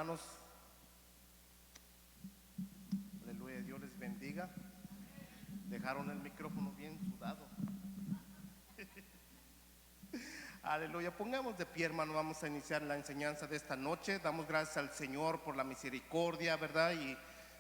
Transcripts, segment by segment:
hermanos. Aleluya, Dios les bendiga. Dejaron el micrófono bien sudado. Aleluya, pongamos de pie, hermano. Vamos a iniciar la enseñanza de esta noche. Damos gracias al Señor por la misericordia, ¿verdad? Y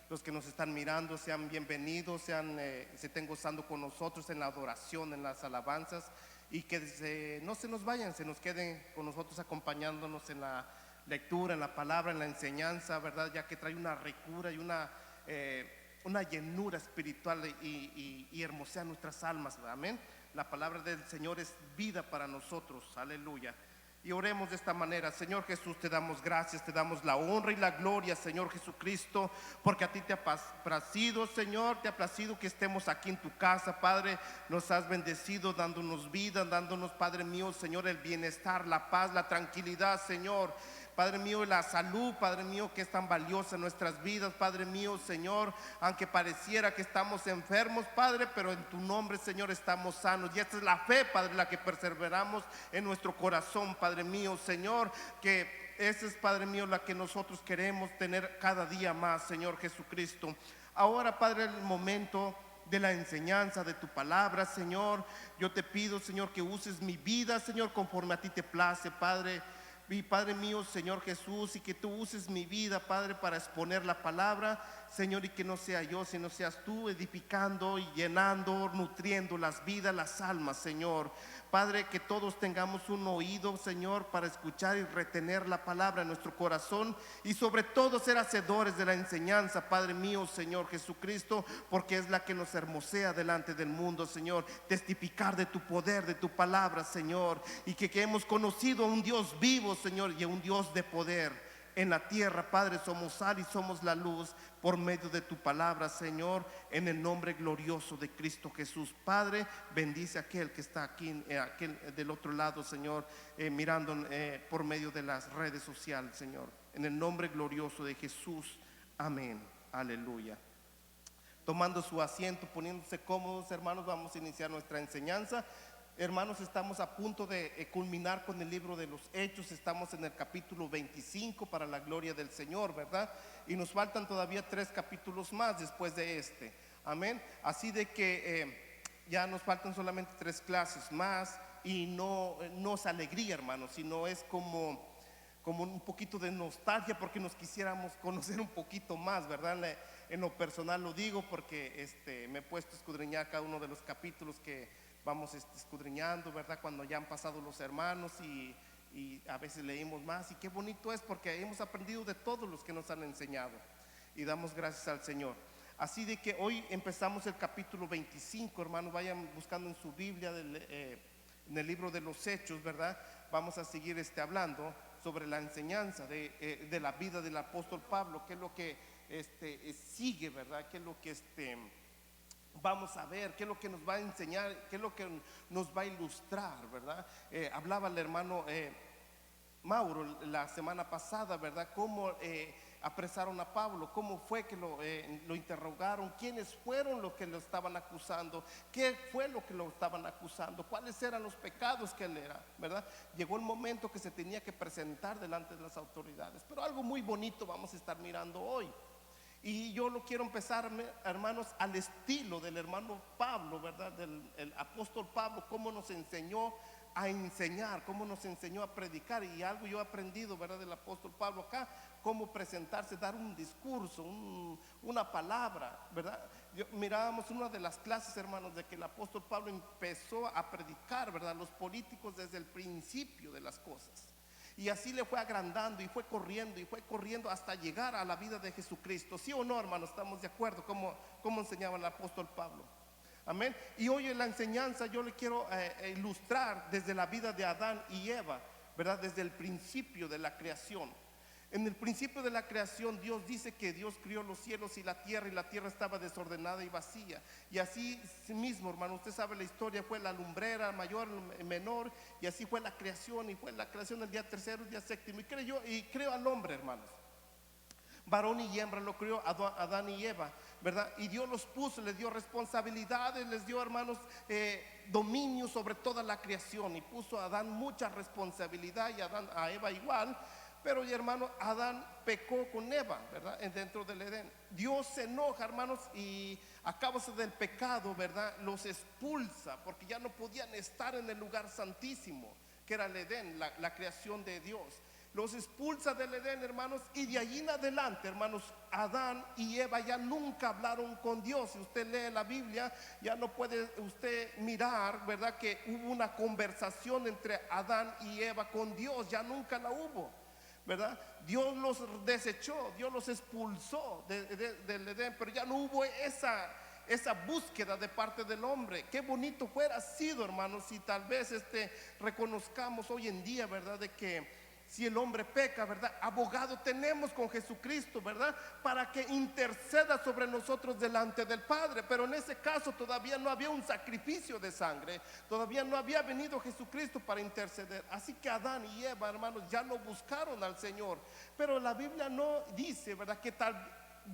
los que nos están mirando, sean bienvenidos, se estén gozando con nosotros en la adoración, en las alabanzas, y que no se nos vayan, se nos queden con nosotros acompañándonos en la lectura, en la palabra, en la enseñanza, ¿verdad? Ya que trae una ricura y una llenura espiritual y hermosea nuestras almas, amén. La palabra del Señor es vida para nosotros, aleluya. Y oremos de esta manera. Señor Jesús, te damos gracias, te damos la honra y la gloria, Señor Jesucristo, porque a ti te ha placido, Señor, te ha placido que estemos aquí en tu casa, Padre. Nos has bendecido dándonos vida, dándonos, Padre mío, Señor, el bienestar, la paz, la tranquilidad, Señor. Padre mío, la salud, Padre mío, que es tan valiosa en nuestras vidas, Padre mío, Señor, aunque pareciera que estamos enfermos, Padre, pero en tu nombre, Señor, estamos sanos. Y esta es la fe, Padre, la que perseveramos en nuestro corazón, Padre mío, Señor, que esa es, Padre mío, la que nosotros queremos tener cada día más, Señor Jesucristo. Ahora, Padre, el momento de la enseñanza de tu palabra, Señor. Yo te pido, Señor, que uses mi vida, Señor, conforme a ti te place, Padre. Y Padre mío, Señor Jesús, y que tú uses mi vida, Padre, para exponer la palabra, Señor, y que no sea yo, sino seas tú edificando y llenando, nutriendo las vidas, las almas, Señor. Padre, que todos tengamos un oído, Señor, para escuchar y retener la palabra en nuestro corazón, y sobre todo ser hacedores de la enseñanza, Padre mío, Señor Jesucristo, porque es la que nos hermosea delante del mundo, Señor. Testificar de tu poder, de tu palabra, Señor, y que hemos conocido a un Dios vivo, Señor, y a un Dios de poder. En la tierra, Padre, somos sal y somos la luz por medio de tu palabra, Señor, en el nombre glorioso de Cristo Jesús. Padre, bendice a aquel que está aquí, aquel del otro lado, Señor, mirando por medio de las redes sociales, Señor, en el nombre glorioso de Jesús. Amén, aleluya. Tomando su asiento, poniéndose cómodos, hermanos, vamos a iniciar nuestra enseñanza. Hermanos, estamos a punto de culminar con el libro de los Hechos. Estamos en el capítulo 25 para la gloria del Señor, ¿verdad? Y nos faltan todavía 3 capítulos más después de este. Amén. Así de que ya nos faltan solamente 3 clases más. Y no es alegría, hermanos, sino es como un poquito de nostalgia, porque nos quisiéramos conocer un poquito más, ¿verdad? En lo personal lo digo porque me he puesto a escudriñar cada uno de los capítulos que vamos escudriñando, ¿verdad? Cuando ya han pasado los hermanos y a veces leímos más, y qué bonito es porque hemos aprendido de todos los que nos han enseñado y damos gracias al Señor. Así de que hoy empezamos el capítulo 25, hermanos. Vayan buscando en su Biblia en el libro de los Hechos, ¿verdad? Vamos a seguir hablando sobre la enseñanza de la vida del apóstol Pablo, qué es lo que sigue, ¿verdad? Qué es lo que vamos a ver, qué es lo que nos va a enseñar, qué es lo que nos va a ilustrar, ¿verdad? Hablaba el hermano Mauro la semana pasada, ¿verdad? Cómo apresaron a Pablo, cómo fue que lo interrogaron, quiénes fueron los que lo estaban acusando, qué fue lo que lo estaban acusando, cuáles eran los pecados que él era, ¿verdad? Llegó el momento que se tenía que presentar delante de las autoridades. Pero algo muy bonito vamos a estar mirando hoy. Y yo lo quiero empezar, hermanos, al estilo del hermano Pablo, ¿verdad? El apóstol Pablo, cómo nos enseñó a enseñar, cómo nos enseñó a predicar. Y algo yo he aprendido, ¿verdad? Del apóstol Pablo acá, cómo presentarse, dar un discurso, una palabra, ¿verdad? Mirábamos una de las clases, hermanos, de que el apóstol Pablo empezó a predicar, ¿verdad? Los políticos desde el principio de las cosas. Y así le fue agrandando y fue corriendo hasta llegar a la vida de Jesucristo. ¿Sí o no, hermanos? ¿Estamos de acuerdo? ¿Cómo enseñaba el apóstol Pablo? Amén. Y hoy en la enseñanza yo le quiero ilustrar desde la vida de Adán y Eva, ¿verdad? Desde el principio de la creación. En el principio de la creación, Dios dice que Dios crió los cielos y la tierra estaba desordenada y vacía. Y así mismo, hermano, usted sabe la historia, fue la lumbrera, mayor, menor, y así fue la creación, y fue la creación el día tercero, el día séptimo, y creó al hombre, hermanos. Varón y hembra lo creó Adán y Eva, ¿verdad? Y Dios los puso, les dio responsabilidades, les dio, hermanos, dominio sobre toda la creación, y puso a Adán mucha responsabilidad y a Eva igual. Pero, hermano, Adán pecó con Eva, ¿verdad? Dentro del Edén. Dios se enoja, hermanos, y a causa del pecado, ¿verdad? Los expulsa porque ya no podían estar en el lugar santísimo, que era el Edén, la creación de Dios. Los expulsa del Edén, hermanos, y de allí en adelante, hermanos, Adán y Eva ya nunca hablaron con Dios. Si usted lee la Biblia, ya no puede usted mirar, ¿verdad?, que hubo una conversación entre Adán y Eva con Dios. Ya nunca la hubo, ¿verdad? Dios los desechó, Dios los expulsó del Edén, pero ya no hubo esa búsqueda de parte del hombre. Qué bonito fuera sido, hermanos, si tal vez reconozcamos hoy en día, ¿verdad?, de que si el hombre peca, ¿verdad?, abogado tenemos con Jesucristo, ¿verdad?, para que interceda sobre nosotros delante del Padre. Pero en ese caso todavía no había un sacrificio de sangre, todavía no había venido Jesucristo para interceder. Así que Adán y Eva, hermanos, ya no buscaron al Señor. Pero la Biblia no dice, ¿verdad?, que tal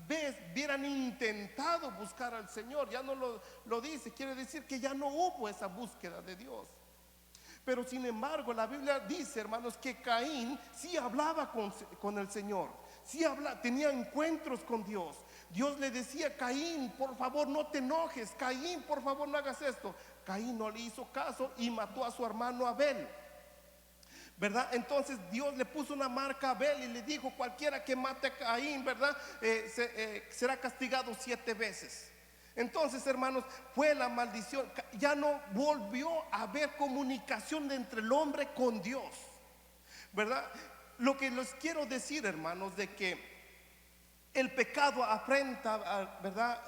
vez hubieran intentado buscar al Señor. Ya no lo dice, quiere decir que ya no hubo esa búsqueda de Dios. Pero sin embargo la Biblia dice, hermanos, que Caín sí hablaba con el Señor, sí tenía encuentros con Dios. Dios le decía: Caín, por favor no te enojes, Caín, por favor no hagas esto. Caín no le hizo caso y mató a su hermano Abel, ¿verdad? Entonces Dios le puso una marca a Abel y le dijo: cualquiera que mate a Caín, ¿verdad?, será castigado 7 veces. Entonces, hermanos, fue la maldición. Ya no volvió a haber comunicación entre el hombre con Dios, ¿verdad? Lo que les quiero decir, hermanos, de que el pecado afrenta, ¿verdad?,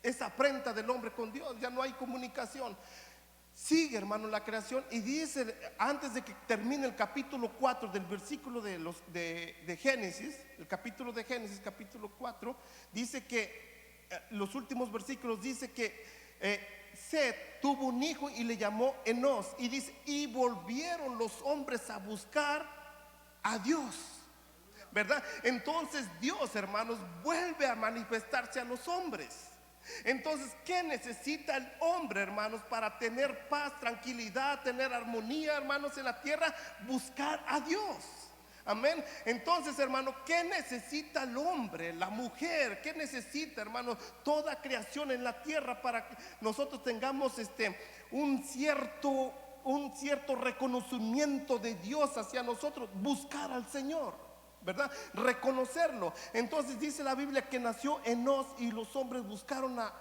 es afrenta del hombre con Dios. Ya no hay comunicación. Sigue, hermano, la creación y dice, antes de que termine el capítulo 4 del versículo de Génesis, el capítulo de Génesis, capítulo 4, dice que los últimos versículos dice que Set tuvo un hijo y le llamó Enos, y dice: y volvieron los hombres a buscar a Dios, ¿verdad? Entonces Dios, hermanos, vuelve a manifestarse a los hombres. Entonces, ¿qué necesita el hombre, hermanos, para tener paz, tranquilidad, tener armonía, hermanos, en la tierra? Buscar a Dios. Amén. Entonces, hermano, ¿qué necesita el hombre, la mujer? ¿Qué necesita, hermano, toda creación en la tierra para que nosotros tengamos un cierto reconocimiento de Dios hacia nosotros? Buscar al Señor, ¿verdad? Reconocerlo. Entonces dice la Biblia que nació Enos y los hombres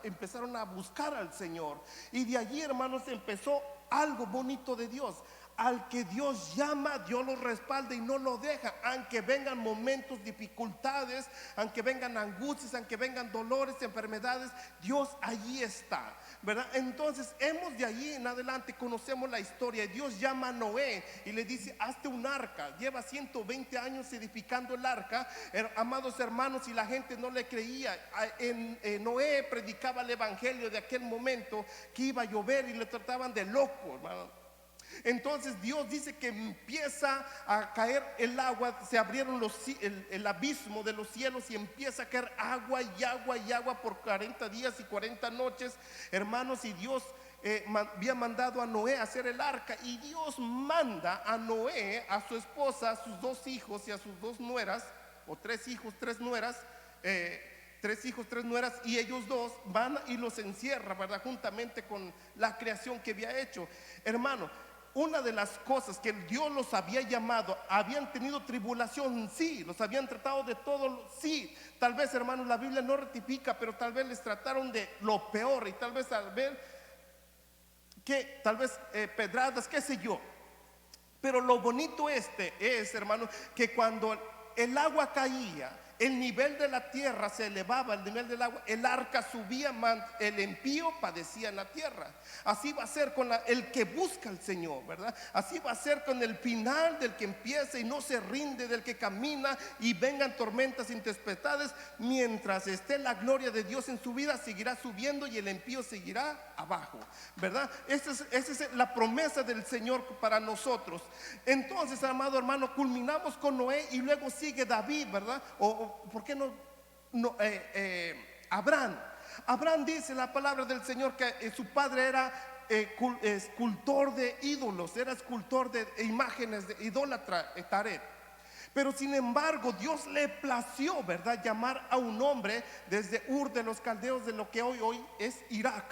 empezaron a buscar al Señor. Y de allí, hermanos, empezó algo bonito de Dios. Al que Dios llama, Dios lo respalda y no lo deja. Aunque vengan momentos, dificultades, aunque vengan angustias, aunque vengan dolores, enfermedades, Dios allí está, ¿verdad? Entonces, de allí en adelante conocemos la historia. Dios llama a Noé y le dice: hazte un arca. Lleva 120 años edificando el arca, amados hermanos, y la gente no le creía. Noé predicaba el evangelio de aquel momento, que iba a llover, y le trataban de loco, hermano. Entonces Dios dice que empieza a caer el agua, se abrieron el abismo de los cielos y empieza a caer agua y agua y agua por 40 días y 40 noches, hermanos. Y Dios había mandado a Noé a hacer el arca, y Dios manda a Noé, a su esposa, a sus 2 hijos y a sus 2 nueras, o 3 hijos, 3 nueras, 3 hijos, 3 nueras, y ellos 2 van y los encierra, ¿verdad?, juntamente con la creación que había hecho. Hermano, una de las cosas que Dios los había llamado, habían tenido tribulación, sí, los habían tratado de todo, sí. Tal vez, hermanos, la Biblia no rectifica, pero tal vez les trataron de lo peor, y tal vez pedradas, qué sé yo. Pero lo bonito es, hermanos, que cuando el agua caía, el nivel de la tierra se elevaba, el nivel del agua, el arca subía, el impío padecía en la tierra. Así va a ser con el que busca al Señor, ¿verdad? Así va a ser con el final del que empieza y no se rinde, del que camina y vengan tormentas intempestades. Mientras esté la gloria de Dios en su vida, seguirá subiendo y el impío seguirá abajo, ¿verdad? Esa es la promesa del Señor para nosotros. Entonces, amado hermano, culminamos con Noé y luego sigue David, ¿verdad? ¿Por qué no Abraham? Abraham, dice la palabra del Señor, que su padre era escultor de ídolos, era escultor de imágenes de idólatra, Taret. Pero sin embargo, Dios le plació, ¿verdad?, llamar a un hombre desde Ur de los Caldeos, de lo que hoy es Irak.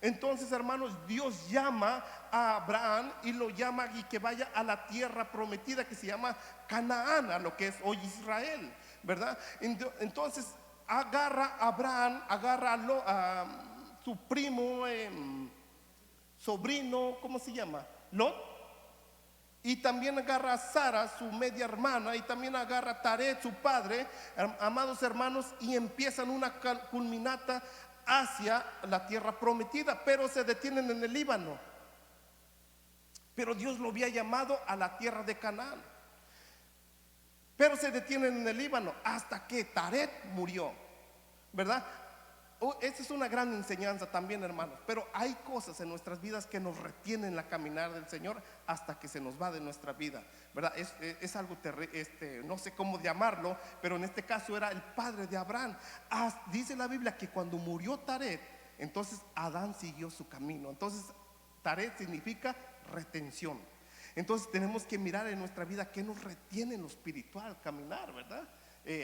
Entonces, hermanos, Dios llama a Abraham y lo llama y que vaya a la tierra prometida que se llama Canaán, a lo que es hoy Israel, ¿verdad? Entonces agarra a Abraham, agarra a su primo, sobrino, ¿cómo se llama? Lot. Y también agarra a Sara, su media hermana, y también agarra a Taret, su padre, amados hermanos, y empiezan una culminata hacia la tierra prometida, pero se detienen en el Líbano. Pero Dios lo había llamado a la tierra de Canaán. Pero se detienen en el Líbano hasta que Taret murió, ¿verdad? Esta es una gran enseñanza también, hermanos. Pero hay cosas en nuestras vidas que nos retienen la caminar del Señor hasta que se nos va de nuestra vida, ¿verdad? Es algo terrible, no sé cómo llamarlo, pero en este caso era el padre de Abraham. Dice la Biblia que cuando murió Taret, entonces Adán siguió su camino. Entonces Taret significa retención. Entonces tenemos que mirar en nuestra vida qué nos retiene en lo espiritual, caminar, ¿verdad?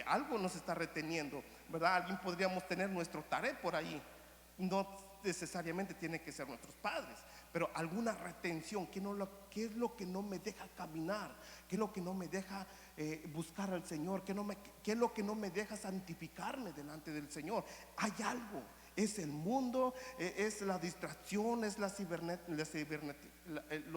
Algo nos está reteniendo, ¿verdad? Alguien podríamos tener nuestro Taret por ahí. No necesariamente tiene que ser nuestros padres, pero alguna retención. ¿Qué es lo que no me deja caminar? ¿Qué es lo que no me deja buscar al Señor? ¿Qué es lo que no me deja santificarme delante del Señor? Hay algo. Es el mundo, es la distracción, es lo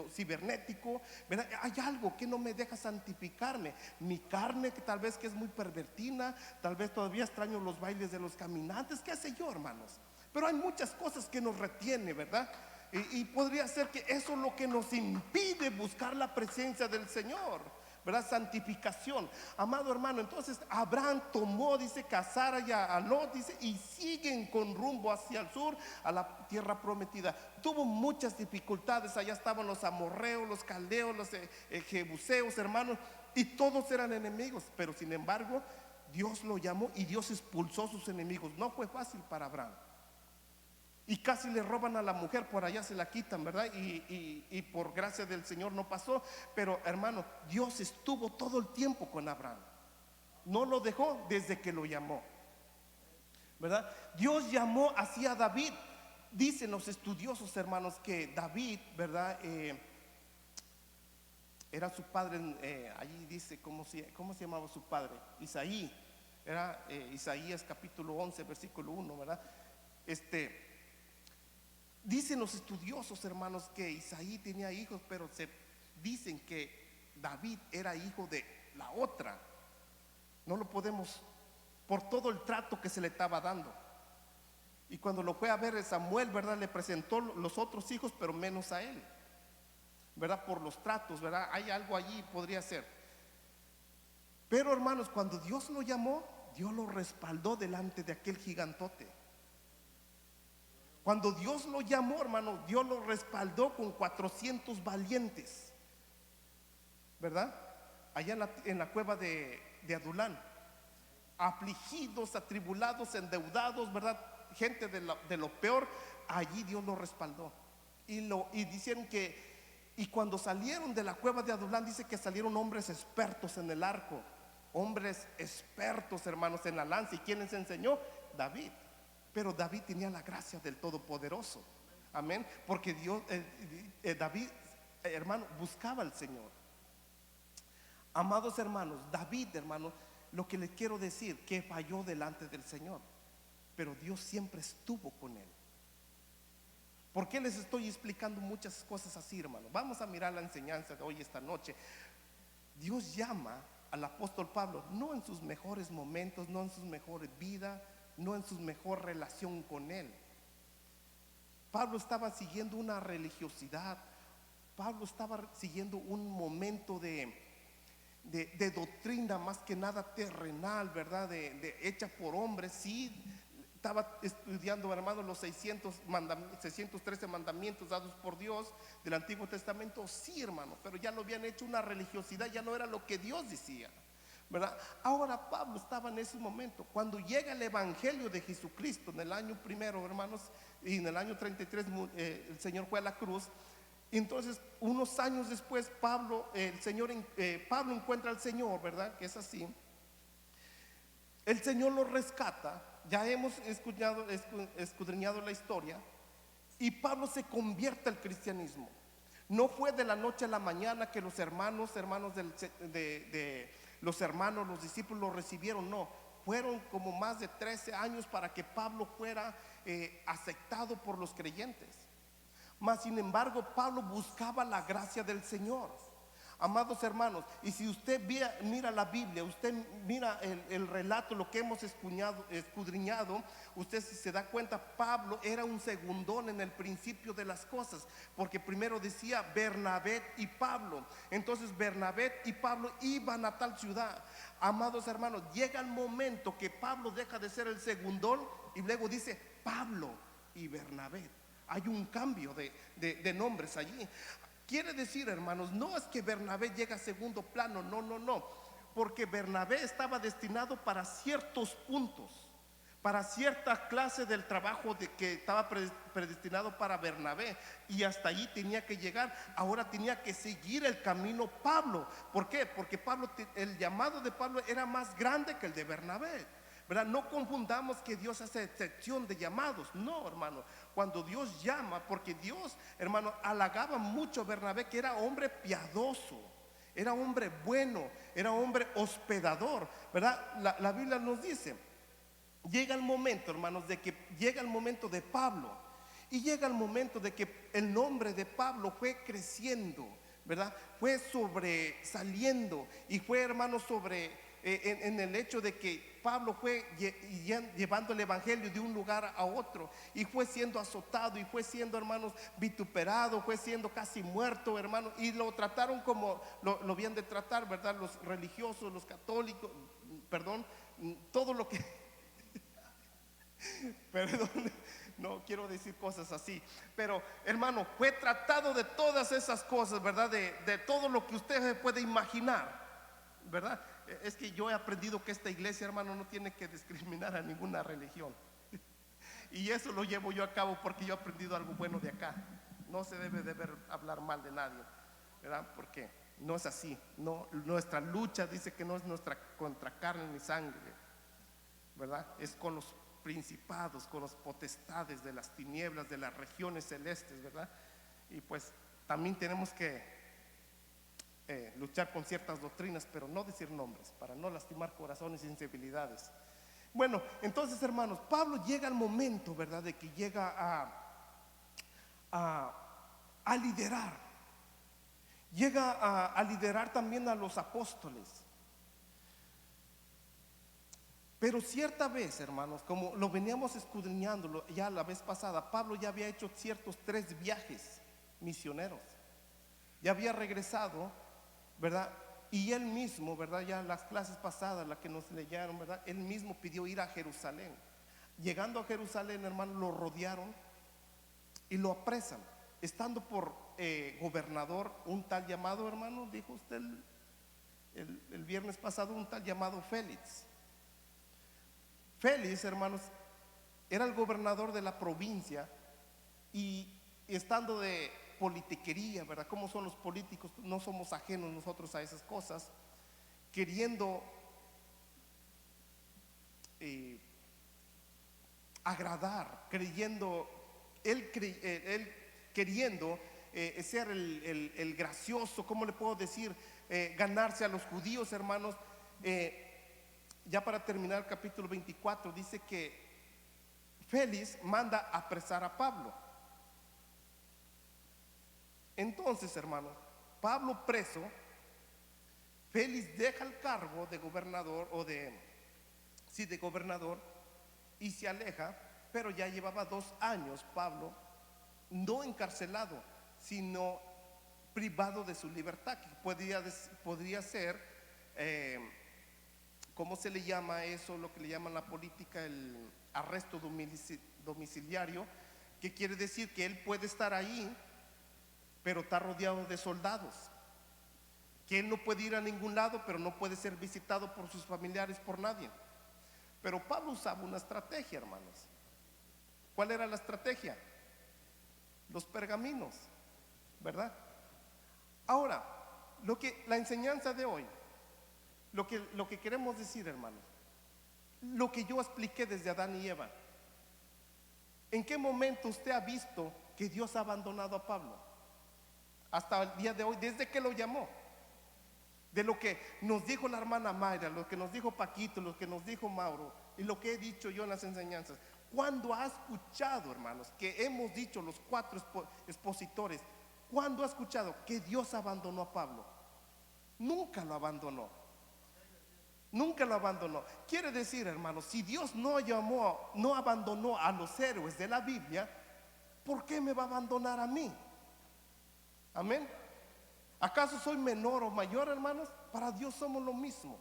cibernético, ¿verdad? Hay algo que no me deja santificarme. Mi carne, que tal vez que es muy pervertina, tal vez todavía extraño los bailes de los caminantes, qué sé yo, hermanos. Pero hay muchas cosas que nos retiene, ¿verdad? Y podría ser que eso es lo que nos impide buscar la presencia del Señor, ¿verdad? Santificación. Amado hermano, entonces Abraham tomó, dice, a Sara y a Lot, dice, y siguen con rumbo hacia el sur, a la tierra prometida. Tuvo muchas dificultades. Allá estaban los amorreos, los caldeos, los jebuseos, hermanos, y todos eran enemigos. Pero sin embargo, Dios lo llamó y Dios expulsó a sus enemigos. No fue fácil para Abraham. Y casi le roban a la mujer, por allá se la quitan, ¿verdad? Y por gracia del Señor no pasó. Pero hermano, Dios estuvo todo el tiempo con Abraham. No lo dejó desde que lo llamó, ¿verdad? Dios llamó así a David. Dicen los estudiosos, hermanos, que David, ¿verdad? Era su padre, allí dice, ¿cómo se llamaba su padre? Isaí. Era Isaías capítulo 11, versículo 1, ¿verdad? Dicen los estudiosos, hermanos, que Isaí tenía hijos, pero dicen que David era hijo de la otra. No lo podemos, por todo el trato que se le estaba dando. Y cuando lo fue a ver Samuel, ¿verdad?, le presentó los otros hijos, pero menos a él, ¿verdad? Por los tratos, ¿verdad? Hay algo allí, podría ser. Pero hermanos, cuando Dios lo llamó, Dios lo respaldó delante de aquel gigantote. Cuando Dios lo llamó, hermano, Dios lo respaldó con 400 valientes, ¿verdad? Allá en la cueva de Adulán, afligidos, atribulados, endeudados, ¿verdad? Gente de lo peor. Allí Dios lo respaldó. Y dicen y cuando salieron de la cueva de Adulán, dice que salieron hombres expertos en el arco, hombres expertos, hermanos, en la lanza. ¿Y quién les enseñó? David. Pero David tenía la gracia del Todopoderoso. Amén. Porque David, hermano, buscaba al Señor. Amados hermanos, David, hermano, lo que les quiero decir, que falló delante del Señor, pero Dios siempre estuvo con él. ¿Por qué les estoy explicando muchas cosas así, hermano? Vamos a mirar la enseñanza de hoy, esta noche. Dios llama al apóstol Pablo, no en sus mejores momentos, no en sus mejores vidas, no en su mejor relación con él. Pablo estaba siguiendo una religiosidad. Pablo estaba siguiendo un momento de doctrina más que nada terrenal, ¿verdad? Hecha por hombres. Sí, estaba estudiando, hermano, los 613 mandamientos dados por Dios del Antiguo Testamento. Sí, hermano, pero ya lo habían hecho una religiosidad, ya no era lo que Dios decía, ¿verdad? Ahora Pablo estaba en ese momento. Cuando llega el evangelio de Jesucristo en el año primero, hermanos, y en el año 33 el Señor fue a la cruz. Y entonces, unos años después, Pablo encuentra al Señor, ¿verdad? Que es así. El Señor lo rescata. Ya hemos escudriñado la historia. Y Pablo se convierte al cristianismo. No fue de la noche a la mañana que los los discípulos lo recibieron. No, fueron como más de 13 años para que Pablo fuera aceptado por los creyentes. Mas sin embargo, Pablo buscaba la gracia del Señor. Amados hermanos, y si usted mira la Biblia, usted mira el relato, lo que hemos escudriñado, usted se da cuenta, Pablo era un segundón en el principio de las cosas, porque primero decía Bernabé y Pablo. Entonces Bernabé y Pablo iban a tal ciudad. Amados hermanos, llega el momento que Pablo deja de ser el segundón y luego dice Pablo y Bernabé. Hay un cambio de nombres allí. Quiere decir, hermanos, no es que Bernabé llega a segundo plano, no, porque Bernabé estaba destinado para ciertos puntos, para cierta clase del trabajo que estaba predestinado para Bernabé, y hasta allí tenía que llegar. Ahora tenía que seguir el camino Pablo. ¿Por qué? Porque el llamado de Pablo era más grande que el de Bernabé, ¿verdad? No confundamos que Dios hace excepción de llamados. No, hermano, cuando Dios llama, porque Dios, hermano, halagaba mucho a Bernabé, que era hombre piadoso, era hombre bueno, era hombre hospedador, ¿verdad? La Biblia nos dice, llega el momento, hermanos, de que llega el momento de Pablo, y llega el momento de que el nombre de Pablo fue creciendo, ¿verdad? Fue sobresaliendo, y fue, hermano, en el hecho de que Pablo fue llevando el evangelio de un lugar a otro, y fue siendo azotado, y fue siendo, hermanos, vituperado, fue siendo casi muerto, hermano, y lo trataron como lo habían de tratar, ¿verdad? Los religiosos, los católicos, perdón, todo lo que perdón, no quiero decir cosas así, pero hermano, fue tratado de todas esas cosas, ¿verdad? De todo lo que usted se puede imaginar, ¿verdad? Es que yo he aprendido que esta iglesia, hermano, no tiene que discriminar a ninguna religión. Y eso lo llevo yo a cabo porque yo he aprendido algo bueno de acá. No se debe hablar mal de nadie, ¿verdad? Porque no es así. No, nuestra lucha dice que no es contra carne ni sangre, ¿verdad? Es con los principados, con las potestades de las tinieblas, de las regiones celestes, ¿verdad? Y pues también tenemos que luchar con ciertas doctrinas, pero no decir nombres, para no lastimar corazones y sensibilidades. Bueno, entonces, hermanos, Pablo llega al momento, ¿verdad?, de que llega a liderar. Llega a liderar también a los apóstoles. Pero cierta vez, hermanos, como lo veníamos escudriñando ya la vez pasada, Pablo ya había hecho ciertos 3 viajes misioneros. Ya había regresado, ¿verdad? Y él mismo, ¿verdad? Ya las clases pasadas, las que nos leyeron, ¿verdad? Él mismo pidió ir a Jerusalén. Llegando a Jerusalén, hermano, lo rodearon y lo apresan. Estando por gobernador un tal llamado, hermano, dijo usted el viernes pasado, un tal llamado Félix. Félix, hermanos, era el gobernador de la provincia, y estando de politiquería, ¿verdad? Como son los políticos, no somos ajenos nosotros a esas cosas, queriendo agradar, él queriendo ser el gracioso, ¿cómo le puedo decir? Ganarse a los judíos, hermanos. Ya para terminar el capítulo 24 dice que Félix manda a apresar a Pablo. Entonces, hermano, Pablo preso, Félix deja el cargo de gobernador de gobernador, y se aleja. Pero ya llevaba 2 años Pablo no encarcelado, sino privado de su libertad, que podría ser ¿cómo se le llama eso? Lo que le llaman la política el arresto domiciliario, que quiere decir que él puede estar ahí, pero está rodeado de soldados, que él no puede ir a ningún lado, pero no puede ser visitado por sus familiares, por nadie. Pero Pablo usaba una estrategia, hermanos. ¿Cuál era la estrategia? Los pergaminos. ¿verdad? Ahora, la enseñanza de hoy, lo que queremos decir, hermanos, lo que yo expliqué desde Adán y Eva. ¿En qué momento usted ha visto que Dios ha abandonado a Pablo? Hasta el día de hoy, desde que lo llamó. De lo que nos dijo la hermana Mayra, lo que nos dijo Paquito, lo que nos dijo Mauro y lo que he dicho yo en las enseñanzas. ¿Cuándo ha escuchado, hermanos, que hemos dicho los cuatro expositores? ¿Cuándo ha escuchado que Dios abandonó a Pablo? Nunca lo abandonó. Nunca lo abandonó. Quiere decir, hermanos, si Dios no abandonó a los héroes de la Biblia, ¿por qué me va a abandonar a mí? Amén. ¿Acaso soy menor o mayor, hermanos? Para Dios somos lo mismo.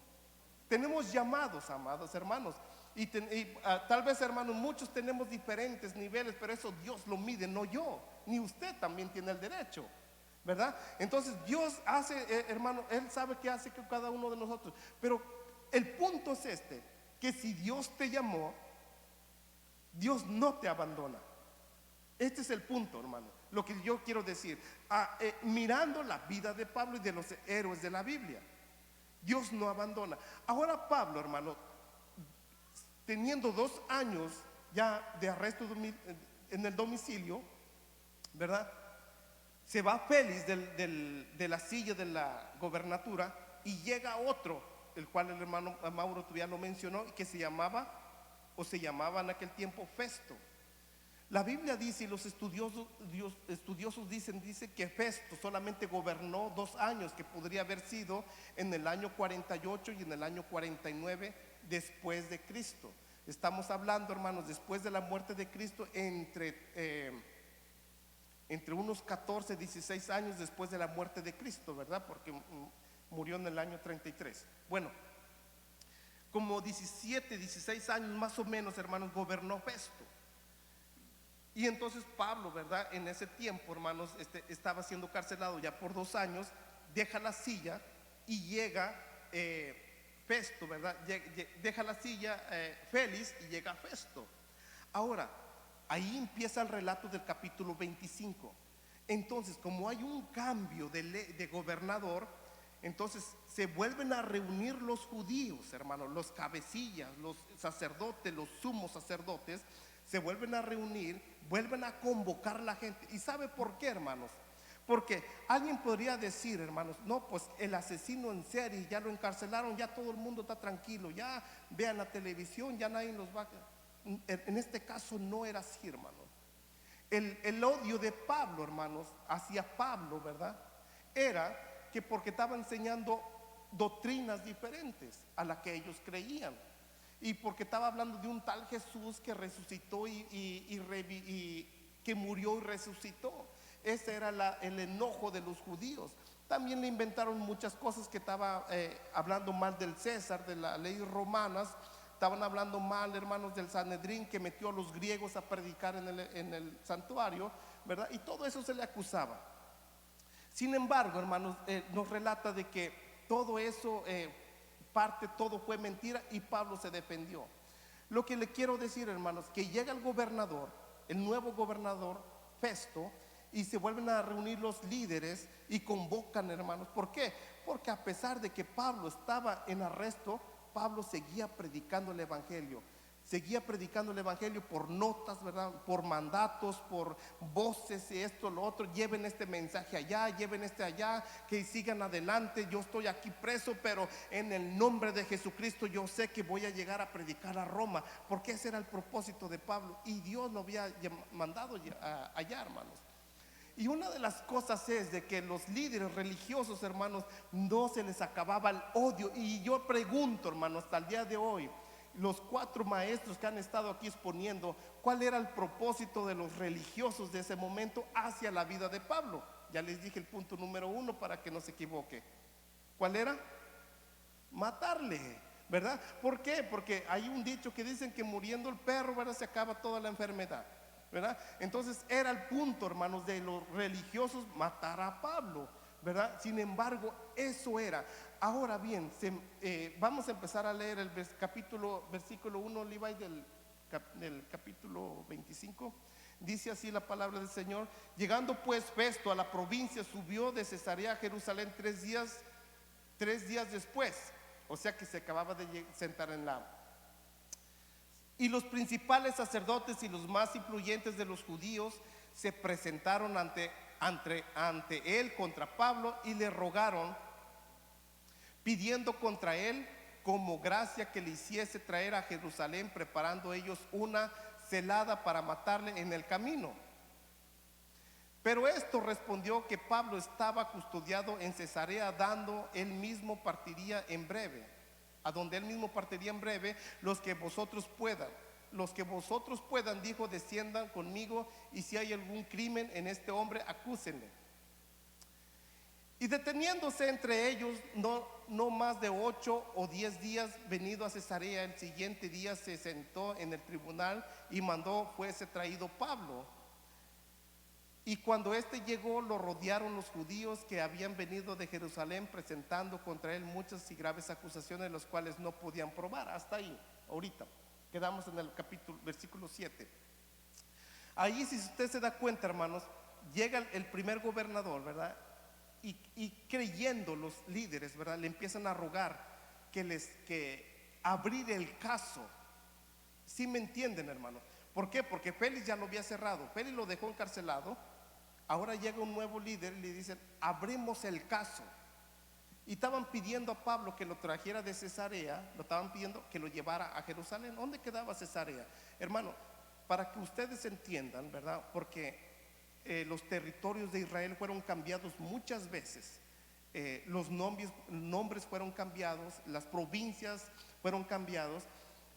Tenemos llamados, amados hermanos. Tal vez, hermanos, muchos tenemos diferentes niveles, pero eso Dios lo mide, no yo. Ni usted también tiene el derecho, ¿verdad? Entonces Dios hace, hermano, Él sabe qué hace con cada uno de nosotros. Pero el punto es que si Dios te llamó, Dios no te abandona. Este es el punto, hermano. Lo que yo quiero decir, mirando la vida de Pablo y de los héroes de la Biblia, Dios no abandona. Ahora Pablo, hermano, teniendo 2 años ya de arresto en el domicilio, ¿verdad? Se va Félix de la silla de la gobernatura y llega otro, el cual el hermano Mauro ya lo mencionó, que se llamaba en aquel tiempo Festo. La Biblia dice, y los estudiosos dicen que Festo solamente gobernó 2 años, que podría haber sido en el año 48 y en el año 49 después de Cristo. Estamos hablando, hermanos, después de la muerte de Cristo, entre unos 14, 16 años después de la muerte de Cristo, ¿verdad? Porque murió en el año 33. Bueno, como 17, 16 años más o menos, hermanos, gobernó Festo. Y entonces Pablo, ¿verdad? En ese tiempo, hermanos, estaba siendo carcelado ya por 2 años, deja la silla y llega Festo, ¿verdad? Deja la silla Félix y llega Festo. Ahora, ahí empieza el relato del capítulo 25. Entonces, como hay un cambio de gobernador, entonces se vuelven a reunir los judíos, hermanos, los cabecillas, los sacerdotes, los sumos sacerdotes, se vuelven a reunir, vuelven a convocar a la gente. ¿Y sabe por qué, hermanos? Porque alguien podría decir, hermanos, no, pues el asesino en serie ya lo encarcelaron, ya todo el mundo está tranquilo, ya vean la televisión, ya nadie los va a... En este caso no era así, hermanos. El odio de Pablo, hermanos, hacia Pablo, ¿verdad? Era que porque estaba enseñando doctrinas diferentes a las que ellos creían. Y porque estaba hablando de un tal Jesús que resucitó y que murió y resucitó. Ese era el enojo de los judíos. También le inventaron muchas cosas, que estaba hablando mal del César, de las leyes romanas. Estaban hablando mal, hermanos, del Sanedrín, que metió a los griegos a predicar en el santuario, ¿verdad? Y todo eso se le acusaba. Sin embargo, hermanos, nos relata de que todo eso... todo fue mentira y Pablo se defendió. Lo que le quiero decir, hermanos, que llega el gobernador, el nuevo gobernador Festo, y se vuelven a reunir los líderes y convocan, hermanos. ¿Por qué? Porque a pesar de que Pablo estaba en arresto, Pablo seguía predicando el evangelio. Seguía predicando el evangelio por notas, ¿verdad? Por mandatos, por voces y esto, lo otro. Lleven este mensaje allá, lleven este allá, que sigan adelante. Yo estoy aquí preso, pero en el nombre de Jesucristo yo sé que voy a llegar a predicar a Roma, porque ese era el propósito de Pablo y Dios lo había mandado allá, hermanos. Y una de las cosas es de que los líderes religiosos, hermanos, no se les acababa el odio. Y yo pregunto, hermanos, hasta el día de hoy, los 4 maestros que han estado aquí exponiendo, ¿cuál era el propósito de los religiosos de ese momento hacia la vida de Pablo? Ya les dije el punto número 1 para que no se equivoque. ¿Cuál era? Matarle, ¿verdad? ¿Por qué? Porque hay un dicho que dicen que muriendo el perro, ¿verdad?, se acaba toda la enfermedad, ¿verdad? Entonces era el punto, hermanos, de los religiosos, matar a Pablo, ¿verdad? Sin embargo, eso era. Ahora bien, vamos a empezar a leer el versículo 1, Levi, del capítulo 25. Dice así la palabra del Señor: llegando pues Festo a la provincia, subió de Cesarea a Jerusalén 3 días después. O sea que se acababa de sentar en la... Y los principales sacerdotes y los más influyentes de los judíos se presentaron ante él contra Pablo y le rogaron, pidiendo contra él como gracia que le hiciese traer a Jerusalén, preparando ellos una celada para matarle en el camino. Pero esto respondió que Pablo estaba custodiado en Cesarea, a donde él mismo partiría en breve, los que vosotros puedan, dijo, desciendan conmigo, y si hay algún crimen en este hombre, acúsenle. Y deteniéndose entre ellos no más de 8 o 10 días, venido a Cesarea, el siguiente día se sentó en el tribunal y mandó fuese traído Pablo. Y cuando éste llegó, lo rodearon los judíos que habían venido de Jerusalén, presentando contra él muchas y graves acusaciones, las cuales no podían probar. Hasta ahí, ahorita. Quedamos en el versículo 7. Ahí, si usted se da cuenta, hermanos, llega el primer gobernador, ¿verdad? Y creyendo los líderes, ¿verdad?, le empiezan a rogar que abrir el caso. ¿Sí me entienden, hermano? ¿Por qué? Porque Félix ya lo había cerrado, Félix lo dejó encarcelado. Ahora llega un nuevo líder y le dicen: abrimos el caso. Y estaban pidiendo a Pablo que lo trajera de Cesarea, lo estaban pidiendo que lo llevara a Jerusalén. ¿Dónde quedaba Cesarea? Hermano, para que ustedes entiendan, ¿verdad? Porque los territorios de Israel fueron cambiados muchas veces. Los nombres fueron cambiados, las provincias fueron cambiados.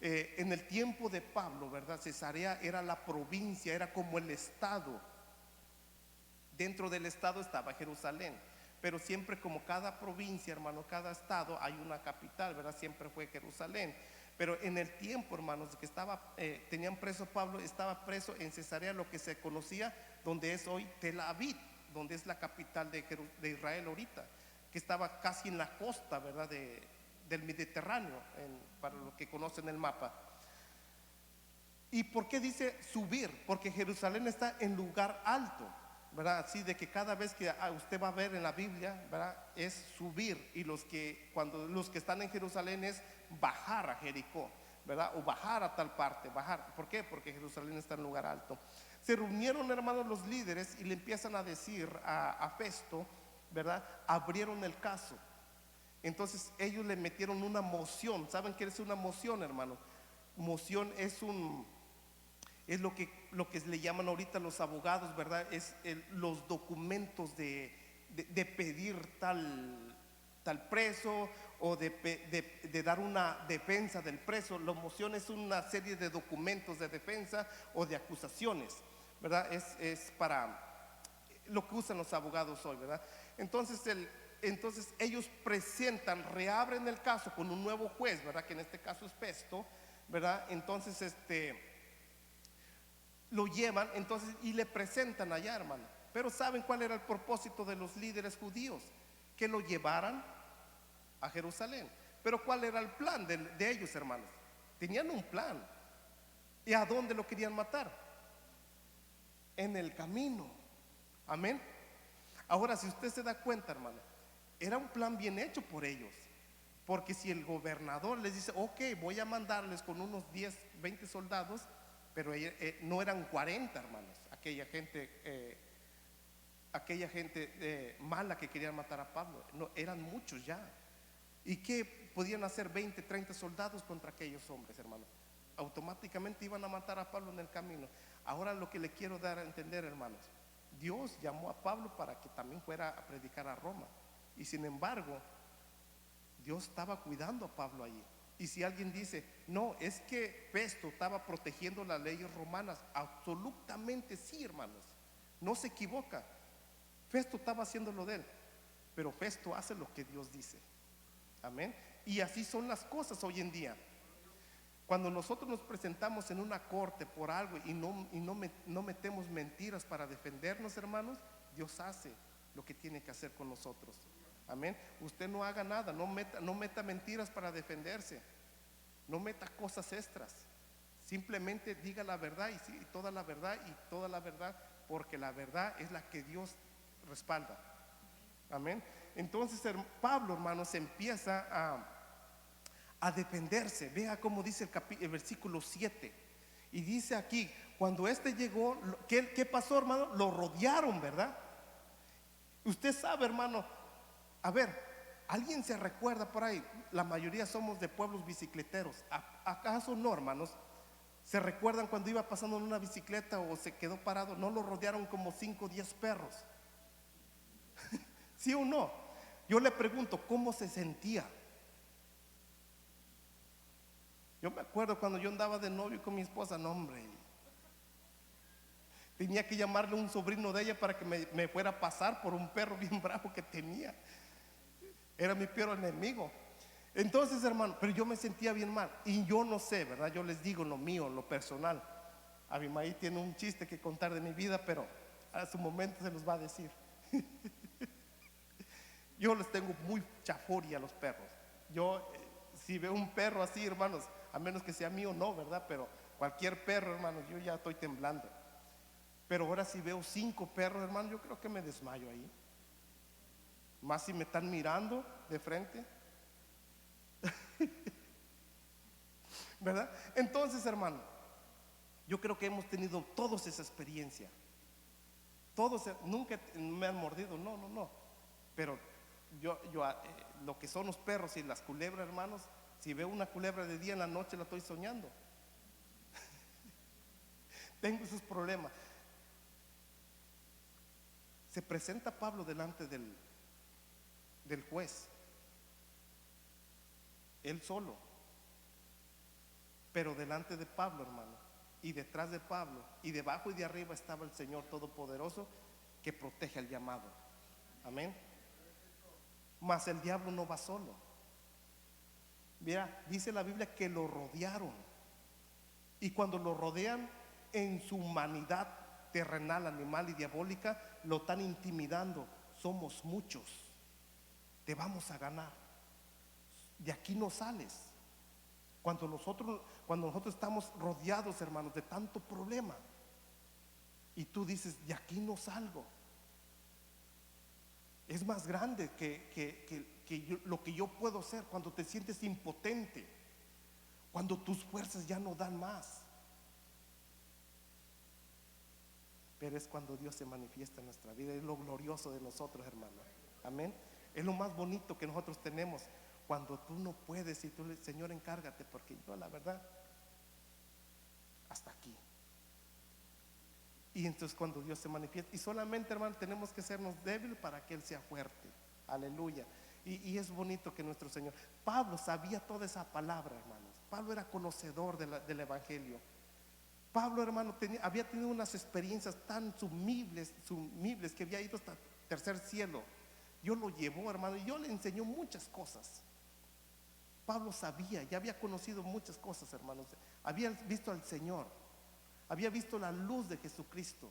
En el tiempo de Pablo, ¿verdad?, Cesarea era la provincia, era como el estado. Dentro del estado estaba Jerusalén, pero siempre, como cada provincia, hermano, cada estado, hay una capital, ¿verdad? Siempre fue Jerusalén. Pero en el tiempo, hermanos, que tenían preso a Pablo, estaba preso en Cesarea, lo que se conocía, donde es hoy Tel Aviv, donde es la capital de Israel ahorita, que estaba casi en la costa, ¿verdad?, del Mediterráneo, para los que conocen el mapa. ¿Y por qué dice subir? Porque Jerusalén está en lugar alto, ¿verdad? Así de que cada vez que usted va a ver en la Biblia, ¿verdad?, es subir. Y los que están en Jerusalén es bajar a Jericó, ¿verdad? O bajar a tal parte, bajar. ¿Por qué? Porque Jerusalén está en lugar alto. Se reunieron, hermanos, los líderes y le empiezan a decir a Festo, ¿verdad? Abrieron el caso. Entonces ellos le metieron una moción. ¿Saben qué es una moción, hermano? Moción es lo que le llaman ahorita los abogados, ¿verdad? Es los documentos de pedir tal preso, o de dar una defensa del preso. La moción es una serie de documentos de defensa o de acusaciones, ¿verdad? Es para lo que usan los abogados hoy, ¿verdad? Entonces ellos reabren el caso con un nuevo juez, ¿verdad?, que en este caso es Festo, ¿verdad? Entonces lo llevan y le presentan allá, hermano. Pero ¿saben cuál era el propósito de los líderes judíos? Que lo llevaran a Jerusalén. Pero ¿cuál era el plan de ellos, hermanos? Tenían un plan. ¿Y a dónde lo querían matar? En el camino. Amén. Ahora, si usted se da cuenta, hermano, era un plan bien hecho por ellos. Porque si el gobernador les dice: ok, voy a mandarles con unos 10, 20 soldados, pero no eran 40, hermanos, aquella gente mala que querían matar a Pablo. No, eran muchos ya. ¿Y qué podían hacer 20, 30 soldados contra aquellos hombres, hermanos? Automáticamente iban a matar a Pablo en el camino. Ahora, lo que le quiero dar a entender, hermanos, Dios llamó a Pablo para que también fuera a predicar a Roma. Y sin embargo, Dios estaba cuidando a Pablo allí. Y si alguien dice: no, es que Festo estaba protegiendo las leyes romanas, absolutamente sí, hermanos, no se equivoca. Festo estaba haciendo lo de él, pero Festo hace lo que Dios dice. Amén. Y así son las cosas hoy en día. Cuando nosotros nos presentamos en una corte por algo y no metemos mentiras para defendernos, hermanos, Dios hace lo que tiene que hacer con nosotros. Amén. Usted no haga nada, no meta mentiras para defenderse, no meta cosas extras. Simplemente diga la verdad y sí, toda la verdad y toda la verdad, porque la verdad es la que Dios respalda. Amén. Entonces Pablo, hermanos, empieza a defenderse. Vea cómo dice el versículo 7. Y dice aquí, cuando este llegó, ¿qué pasó, hermano? Lo rodearon, ¿verdad? Usted sabe, hermano, a ver, ¿alguien se recuerda por ahí? La mayoría somos de pueblos bicicleteros. ¿Acaso no, hermanos? ¿Se recuerdan cuando iba pasando en una bicicleta o se quedó parado? ¿No lo rodearon como 5 o 10 perros? ¿Sí o no? Yo le pregunto, ¿cómo se sentía? Yo me acuerdo cuando yo andaba de novio con mi esposa, no, hombre, tenía que llamarle a un sobrino de ella para que me fuera a pasar por un perro bien bravo que tenía. Era mi peor enemigo. Entonces, hermano, pero yo me sentía bien mal. Y yo no sé, ¿verdad? Yo les digo lo mío, lo personal. Abimaí tiene un chiste que contar de mi vida, pero a su momento se los va a decir. Yo les tengo muy chaforia a los perros. Yo, si veo un perro así, hermanos, a menos que sea mío, no, ¿verdad? Pero cualquier perro, hermanos, yo ya estoy temblando. Pero ahora si veo 5 perros, hermano, yo creo que me desmayo ahí. Más si me están mirando de frente. ¿Verdad? Entonces, hermano, yo creo que hemos tenido todos esa experiencia. Todos, nunca me han mordido, no. Pero yo lo que son los perros y las culebras, hermanos, si veo una culebra de día, en la noche la estoy soñando. Tengo esos problemas. Se presenta Pablo delante del juez, él solo, pero delante de Pablo, hermano, y detrás de Pablo, y debajo y de arriba estaba el Señor Todopoderoso que protege al llamado. Amén. Mas el diablo no va solo. Mira, dice la Biblia que lo rodearon, y cuando lo rodean en su humanidad terrenal, animal y diabólica, lo están intimidando. Somos muchos, te vamos a ganar, de aquí no sales. Cuando nosotros estamos rodeados, hermanos, de tanto problema, y tú dices, de aquí no salgo, es más grande que lo que yo puedo hacer. Cuando te sientes impotente, cuando tus fuerzas ya no dan más, pero es cuando Dios se manifiesta en nuestra vida. Es lo glorioso de nosotros, hermano. Amén. Es lo más bonito que nosotros tenemos. Cuando tú no puedes y tú le dices, Señor, encárgate, porque yo la verdad, hasta aquí. Y entonces cuando Dios se manifiesta, y solamente, hermano, tenemos que sernos débiles para que Él sea fuerte. Aleluya. Y es bonito que nuestro Señor, Pablo sabía toda esa palabra, hermanos. Pablo era conocedor del Evangelio. Pablo, hermano, había tenido unas experiencias tan sumibles, que había ido hasta tercer cielo. Dios lo llevó, hermano, y Dios le enseñó muchas cosas. Pablo sabía, ya había conocido muchas cosas, hermanos. Había visto al Señor, había visto la luz de Jesucristo,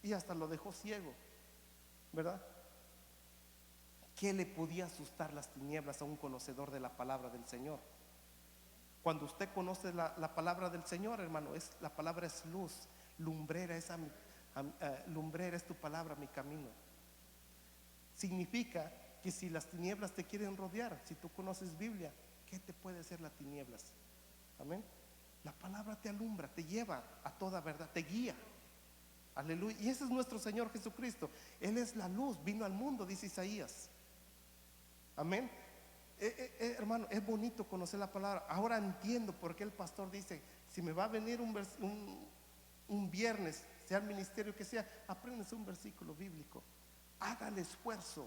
y hasta lo dejó ciego, ¿verdad? ¿Qué le podía asustar las tinieblas a un conocedor de la palabra del Señor? Cuando usted conoce la palabra del Señor, hermano, la palabra es luz, lumbrera es tu palabra, mi camino. Significa que si las tinieblas te quieren rodear, si tú conoces Biblia, ¿qué te puede hacer las tinieblas? Amén. La palabra te alumbra, te lleva a toda verdad, te guía. Aleluya. Y ese es nuestro Señor Jesucristo. Él es la luz, vino al mundo, dice Isaías. Amén. Hermano, es bonito conocer la palabra. Ahora entiendo por qué el pastor dice, si me va a venir un viernes, sea el ministerio que sea, apréndese un versículo bíblico, haga el esfuerzo.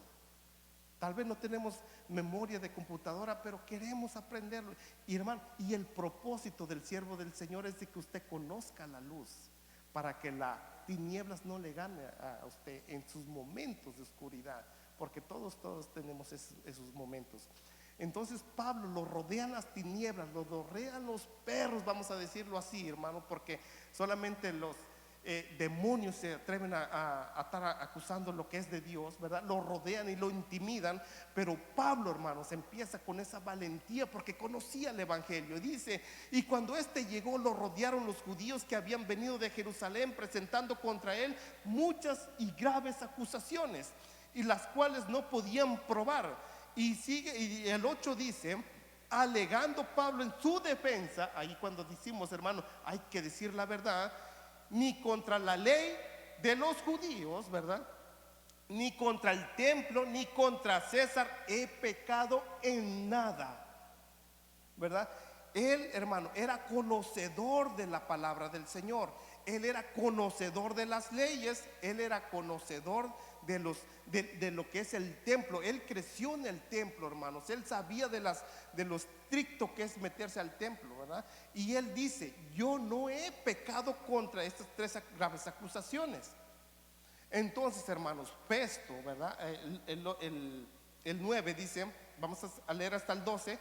Tal vez no tenemos memoria de computadora, pero queremos aprenderlo. Y hermano, y el propósito del siervo del Señor es de que usted conozca la luz, para que las tinieblas no le gane a usted en sus momentos de oscuridad, porque todos tenemos esos momentos. Entonces Pablo lo rodean las tinieblas, lo rodean los perros, vamos a decirlo así, hermano, porque solamente demonios se atreven a estar acusando lo que es de Dios, ¿verdad? Lo rodean y lo intimidan, pero Pablo, hermanos, empieza con esa valentía porque conocía el evangelio. Y dice: y cuando éste llegó, lo rodearon los judíos que habían venido de Jerusalén, presentando contra él muchas y graves acusaciones, y las cuales no podían probar. Y sigue, y el 8 dice: alegando Pablo en su defensa, ahí cuando decimos, hermano, hay que decir la verdad, ni contra la ley de los judíos, ¿verdad?, ni contra el templo, ni contra César he pecado en nada, ¿verdad? Él, hermano, era conocedor de la palabra del Señor. Él era conocedor de las leyes. Él era conocedor de lo que es el templo. Él creció en el templo, hermanos. Él sabía de lo estricto que es meterse al templo, ¿verdad? Y él dice: yo no he pecado contra estas tres graves acusaciones. Entonces, hermanos, Festo, ¿verdad? El 9 dice, vamos a leer hasta el 12.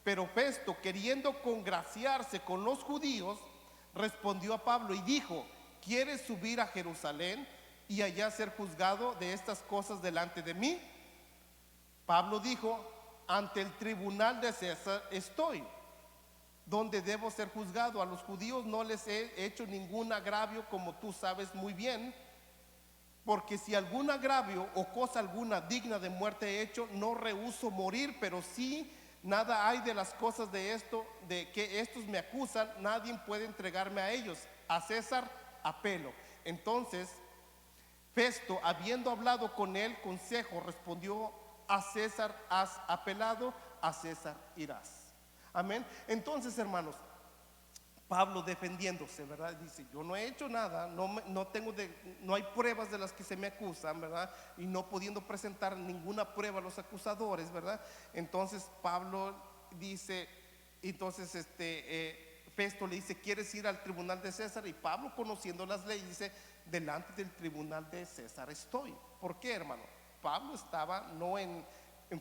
Pero Festo, queriendo congraciarse con los judíos, respondió a Pablo y dijo: ¿quieres subir a Jerusalén y allá ser juzgado de estas cosas delante de mí? Pablo dijo: ante el tribunal de César estoy, donde debo ser juzgado. A los judíos no les he hecho ningún agravio, como tú sabes muy bien, porque si algún agravio o cosa alguna digna de muerte he hecho, no rehúso morir. Pero si nada hay de las cosas de esto, de que estos me acusan, nadie puede entregarme a ellos. A César apelo. Entonces Festo, habiendo hablado con él consejo, respondió: a César has apelado, a César irás. Amén. Entonces, hermanos, Pablo defendiéndose, ¿verdad? Dice: yo no he hecho nada, no hay pruebas de las que se me acusan, ¿verdad? Y no pudiendo presentar ninguna prueba a los acusadores, ¿verdad? Entonces Pablo dice, Festo le dice: ¿quieres ir al tribunal de César? Y Pablo, conociendo las leyes, dice: delante del tribunal de César estoy. ¿Por qué, hermano? Pablo estaba no en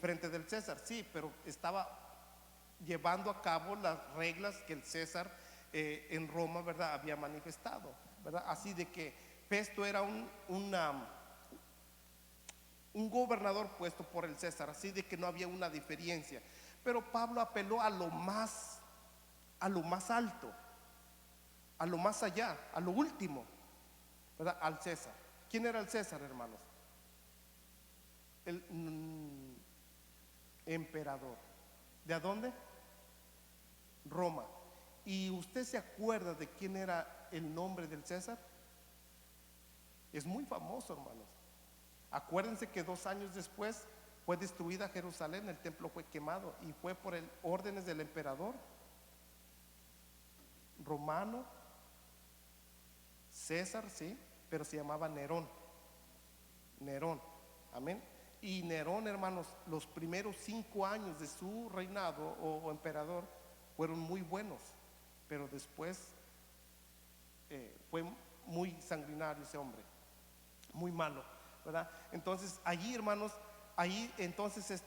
frente del César, sí, pero estaba llevando a cabo las reglas que el César en Roma, ¿verdad?, había manifestado, ¿verdad? Así de que Festo era un gobernador puesto por el César, así de que no había una diferencia. Pero Pablo apeló a lo más alto, a lo más allá, a lo último, ¿verdad?, al César. ¿Quién era el César, hermanos? El emperador. ¿De dónde? Roma. ¿Y usted se acuerda de quién era el nombre del César? Es muy famoso, hermanos. Acuérdense que 2 años después fue destruida Jerusalén, el templo fue quemado, y fue por órdenes del emperador romano César, sí, pero se llamaba Nerón. Nerón, amén. Y Nerón, hermanos, los primeros 5 años de su reinado o emperador fueron muy buenos, pero después fue muy sanguinario ese hombre, muy malo, ¿verdad? Entonces allí, hermanos, entonces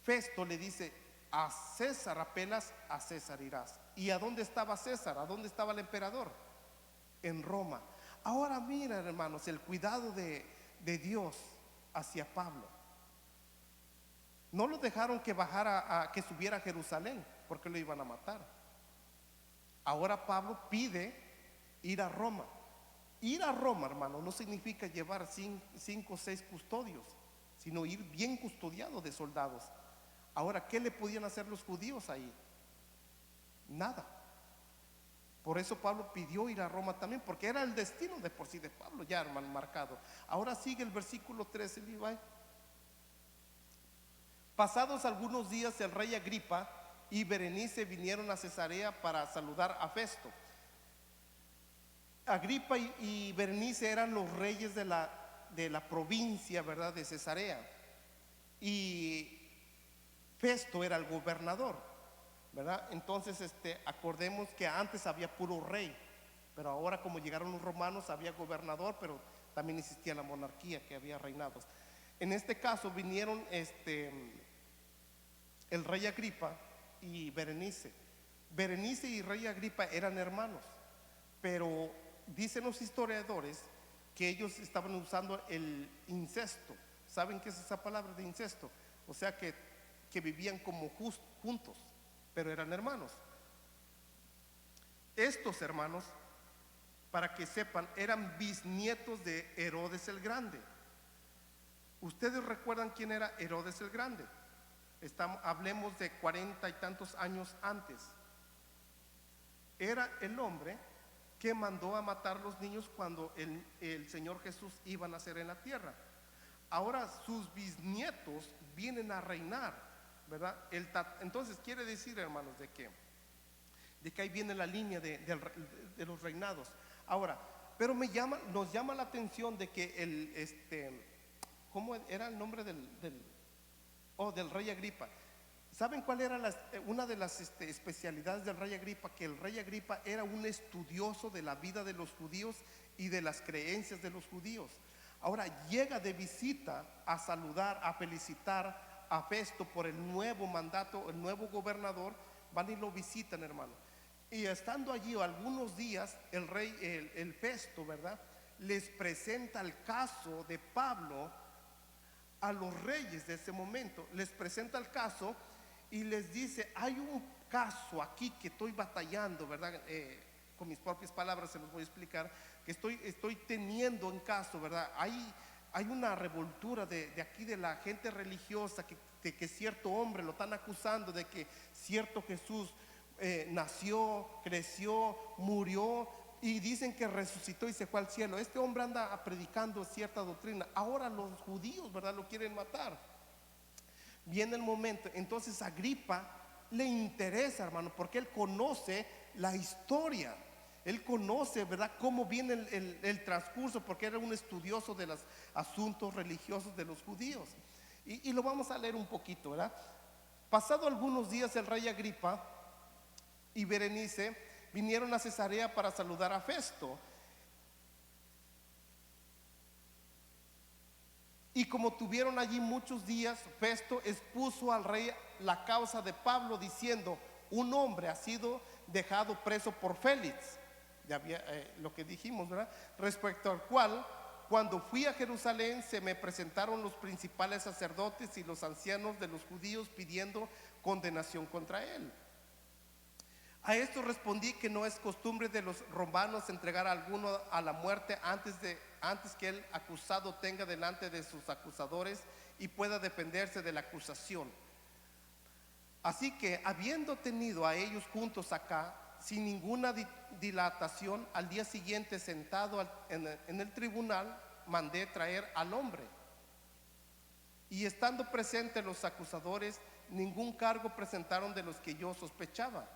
Festo le dice: a César apelas, a César irás. ¿Y a dónde estaba César? ¿A dónde estaba el emperador? En Roma. Ahora mira, hermanos, el cuidado de Dios hacia Pablo. No lo dejaron que bajara, que subiera a Jerusalén, porque lo iban a matar. Ahora Pablo pide ir a Roma. Ir a Roma, hermano, no significa llevar 5 o 6 custodios, sino ir bien custodiado de soldados. Ahora, ¿qué le podían hacer los judíos ahí? Nada. Por eso Pablo pidió ir a Roma también, porque era el destino de por sí de Pablo, ya, hermano, marcado. Ahora sigue el versículo 13, Levi. Pasados algunos días, el rey Agripa y Berenice vinieron a Cesarea para saludar a Festo. Agripa y Berenice eran los reyes de la provincia, ¿verdad?, de Cesarea. Y Festo era el gobernador, ¿verdad? Entonces acordemos que antes había puro rey, pero ahora, como llegaron los romanos, había gobernador, pero también existía la monarquía, que había reinados. En este caso vinieron el rey Agripa y Berenice. Berenice y rey Agripa eran hermanos, pero dicen los historiadores que ellos estaban usando el incesto. ¿Saben qué es esa palabra de incesto? O sea que vivían como juntos, pero eran hermanos. Estos hermanos, para que sepan, eran bisnietos de Herodes el Grande. ¿Ustedes recuerdan quién era Herodes el Grande? Hablemos de 40 y tantos años antes. Era el hombre que mandó a matar los niños cuando el Señor Jesús iba a nacer en la tierra. Ahora sus bisnietos vienen a reinar, ¿verdad? Entonces quiere decir, hermanos, de que ahí viene la línea de los reinados. Ahora, pero nos llama la atención de que ¿cómo era el nombre del rey Agripa? ¿Saben cuál era una de las especialidades del rey Agripa? Que el rey Agripa era un estudioso de la vida de los judíos y de las creencias de los judíos. Ahora llega de visita a saludar, a felicitar a Festo por el nuevo mandato, el nuevo gobernador. Van y lo visitan, hermano. Y estando allí algunos días, el rey, el Festo, ¿verdad?, les presenta el caso de Pablo a los reyes de ese momento. Les presenta el caso y les dice: hay un caso aquí que estoy batallando, ¿verdad? Con mis propias palabras se los voy a explicar, que estoy teniendo en caso, ¿verdad? Hay una revoltura de aquí de la gente religiosa que cierto hombre lo están acusando de que cierto Jesús nació, creció, murió, y dicen que resucitó y se fue al cielo. Este hombre anda predicando cierta doctrina. Ahora los judíos, ¿verdad?, lo quieren matar. Viene el momento, entonces Agripa le interesa, hermano, porque él conoce la historia. Él conoce, ¿verdad?, cómo viene el transcurso, porque era un estudioso de los asuntos religiosos de los judíos. Y lo vamos a leer un poquito, ¿verdad? Pasado algunos días, el rey Agripa y Berenice vinieron a Cesarea para saludar a Festo. Y como tuvieron allí muchos días, Festo expuso al rey la causa de Pablo, diciendo: un hombre ha sido dejado preso por Félix. Ya había lo que dijimos, ¿verdad? Respecto al cual, cuando fui a Jerusalén, se me presentaron los principales sacerdotes y los ancianos de los judíos pidiendo condenación contra él. A esto respondí que no es costumbre de los romanos entregar a alguno a la muerte antes que el acusado tenga delante de sus acusadores y pueda defenderse de la acusación. Así que, habiendo tenido a ellos juntos acá, sin ninguna dilatación, al día siguiente, sentado en el tribunal, mandé traer al hombre. Y estando presentes los acusadores, ningún cargo presentaron de los que yo sospechaba,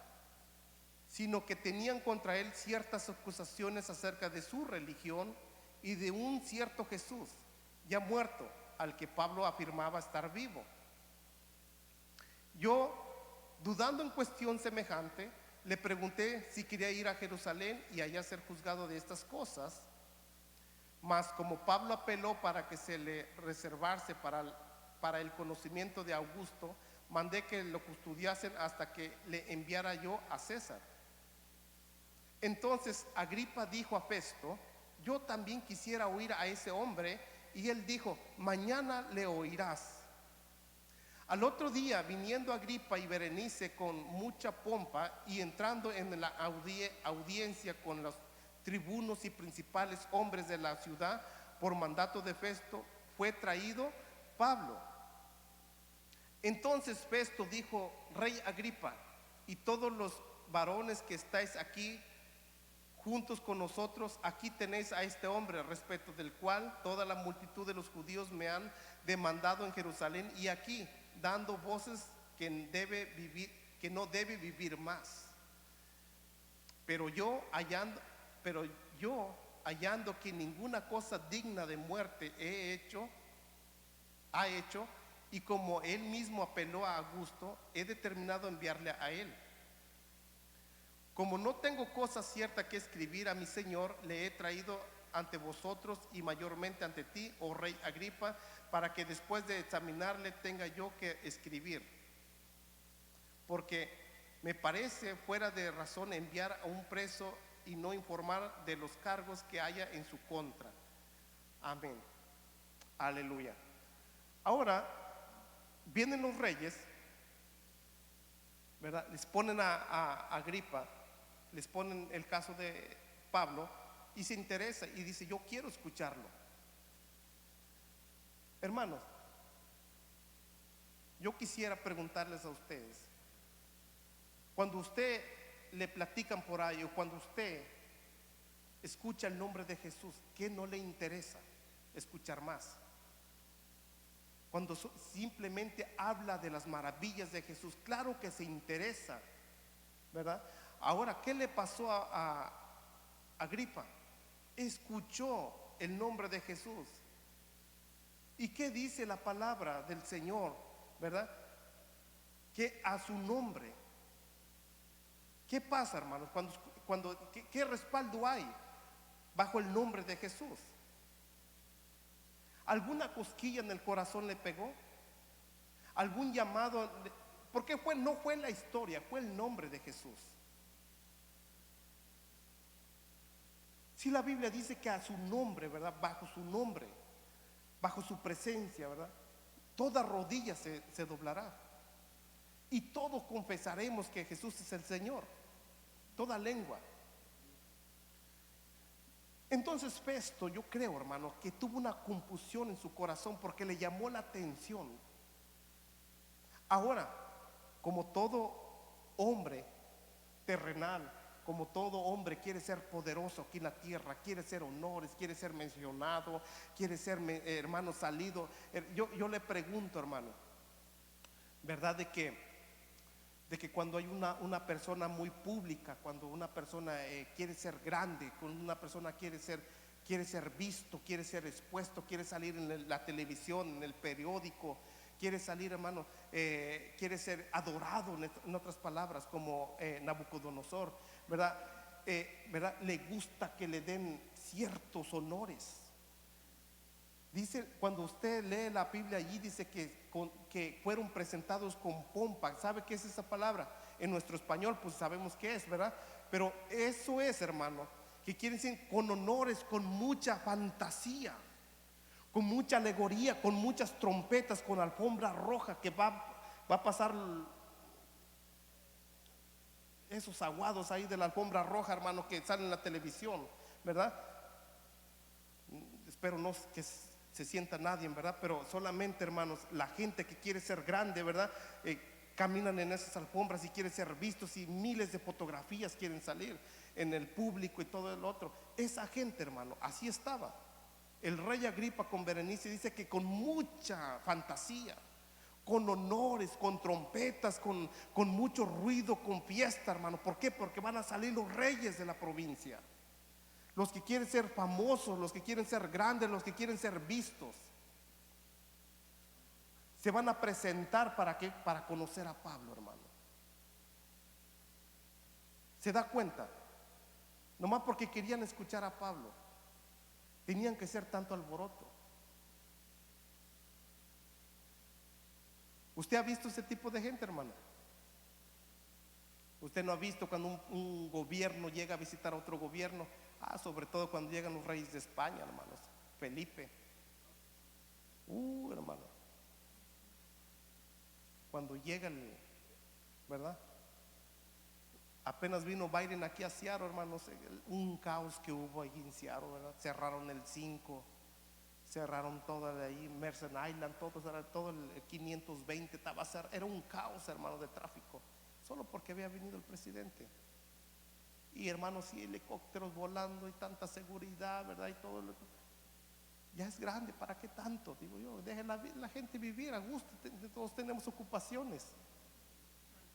sino que tenían contra él ciertas acusaciones acerca de su religión y de un cierto Jesús ya muerto, al que Pablo afirmaba estar vivo. Yo, dudando en cuestión semejante, le pregunté si quería ir a Jerusalén y allá ser juzgado de estas cosas. Mas como Pablo apeló para que se le reservase para el conocimiento de Augusto, mandé que lo custodiasen hasta que le enviara yo a César. Entonces Agripa dijo a Festo: yo también quisiera oír a ese hombre. Y él dijo: mañana le oirás. Al otro día, viniendo Agripa y Berenice con mucha pompa y entrando en la audiencia con los tribunos y principales hombres de la ciudad, por mandato de Festo, fue traído Pablo. Entonces Festo dijo: rey Agripa, y todos los varones que estáis aquí juntos con nosotros, aquí tenéis a este hombre, respecto del cual toda la multitud de los judíos me han demandado en Jerusalén, y aquí dando voces que no debe vivir más. Pero yo hallando que ninguna cosa digna de muerte ha hecho, y como él mismo apeló a Augusto, he determinado enviarle a él. Como no tengo cosa cierta que escribir a mi señor, le he traído ante vosotros y mayormente ante ti, oh rey Agripa, para que después de examinarle tenga yo que escribir. Porque me parece fuera de razón enviar a un preso y no informar de los cargos que haya en su contra. Amén. Aleluya. Ahora, vienen los reyes, ¿verdad? Les ponen a Agripa, les ponen el caso de Pablo y se interesa y dice, yo quiero escucharlo. Hermanos, yo quisiera preguntarles a ustedes, cuando usted le platican por ahí o cuando usted escucha el nombre de Jesús, ¿qué no le interesa escuchar más? Cuando simplemente habla de las maravillas de Jesús, claro que se interesa, ¿verdad? Ahora, ¿qué le pasó a Agripa? Escuchó el nombre de Jesús. ¿Y qué dice la palabra del Señor, verdad? Que a su nombre. ¿Qué pasa, hermanos? ¿Qué respaldo hay bajo el nombre de Jesús? ¿Alguna cosquilla en el corazón le pegó? ¿Algún llamado? Porque no fue la historia, fue el nombre de Jesús. Si la Biblia dice que a su nombre, ¿verdad? Bajo su nombre, bajo su presencia, ¿verdad? Toda rodilla se doblará. Y todos confesaremos que Jesús es el Señor. Toda lengua. Entonces Festo, yo creo, hermano, que tuvo una confusión en su corazón porque le llamó la atención. Ahora, como todo hombre terrenal, como todo hombre quiere ser poderoso aquí en la tierra, quiere ser honores, quiere ser mencionado, quiere ser, hermano, salido. Yo le pregunto, hermano, ¿verdad? De que cuando hay una persona muy pública, cuando una persona quiere ser grande, cuando una persona quiere ser visto, quiere ser expuesto, quiere salir en la televisión, en el periódico, quiere salir, hermano, quiere ser adorado, en otras palabras, como Nabucodonosor, ¿verdad? ¿Verdad? Le gusta que le den ciertos honores. Dice, cuando usted lee la Biblia allí, dice que fueron presentados con pompa. ¿Sabe qué es esa palabra? En nuestro español pues sabemos qué es, ¿verdad? Pero eso es, hermano, que quiere decir con honores, con mucha fantasía, con mucha alegoría, con muchas trompetas, con alfombra roja, que va a pasar esos aguados ahí de la alfombra roja, hermano, que salen en la televisión, ¿verdad? Espero no que se sienta nadie, ¿verdad? Pero solamente, hermanos, la gente que quiere ser grande, ¿verdad? Caminan en esas alfombras y quieren ser vistos y miles de fotografías quieren salir en el público y todo el otro. Esa gente, hermano, así estaba. El rey Agripa con Berenice dice que con mucha fantasía, con honores, con trompetas, con mucho ruido, con fiesta, hermano. ¿Por qué? Porque van a salir los reyes de la provincia. Los que quieren ser famosos, los que quieren ser grandes, los que quieren ser vistos, se van a presentar. ¿Para qué? Para conocer a Pablo, hermano. ¿Se da cuenta? Nomás porque querían escuchar a Pablo, tenían que ser tanto alboroto. ¿Usted ha visto ese tipo de gente, hermano? ¿Usted no ha visto cuando un gobierno llega a visitar a otro gobierno? Sobre todo cuando llegan los reyes de España, hermanos. Felipe. Hermano. Cuando llega ¿verdad? Apenas vino Biden aquí a Seattle, hermanos. Un caos que hubo aquí en Seattle, ¿verdad? Cerraron el 5, cerraron todo de ahí, Merced Island, todo el 520 estaba cerrado. Era un caos, hermano, de tráfico, solo porque había venido el presidente. Y hermanos, y helicópteros volando y tanta seguridad, ¿verdad? Y todo ya es grande, ¿para qué tanto? Digo yo, deje la gente vivir a gusto, todos tenemos ocupaciones,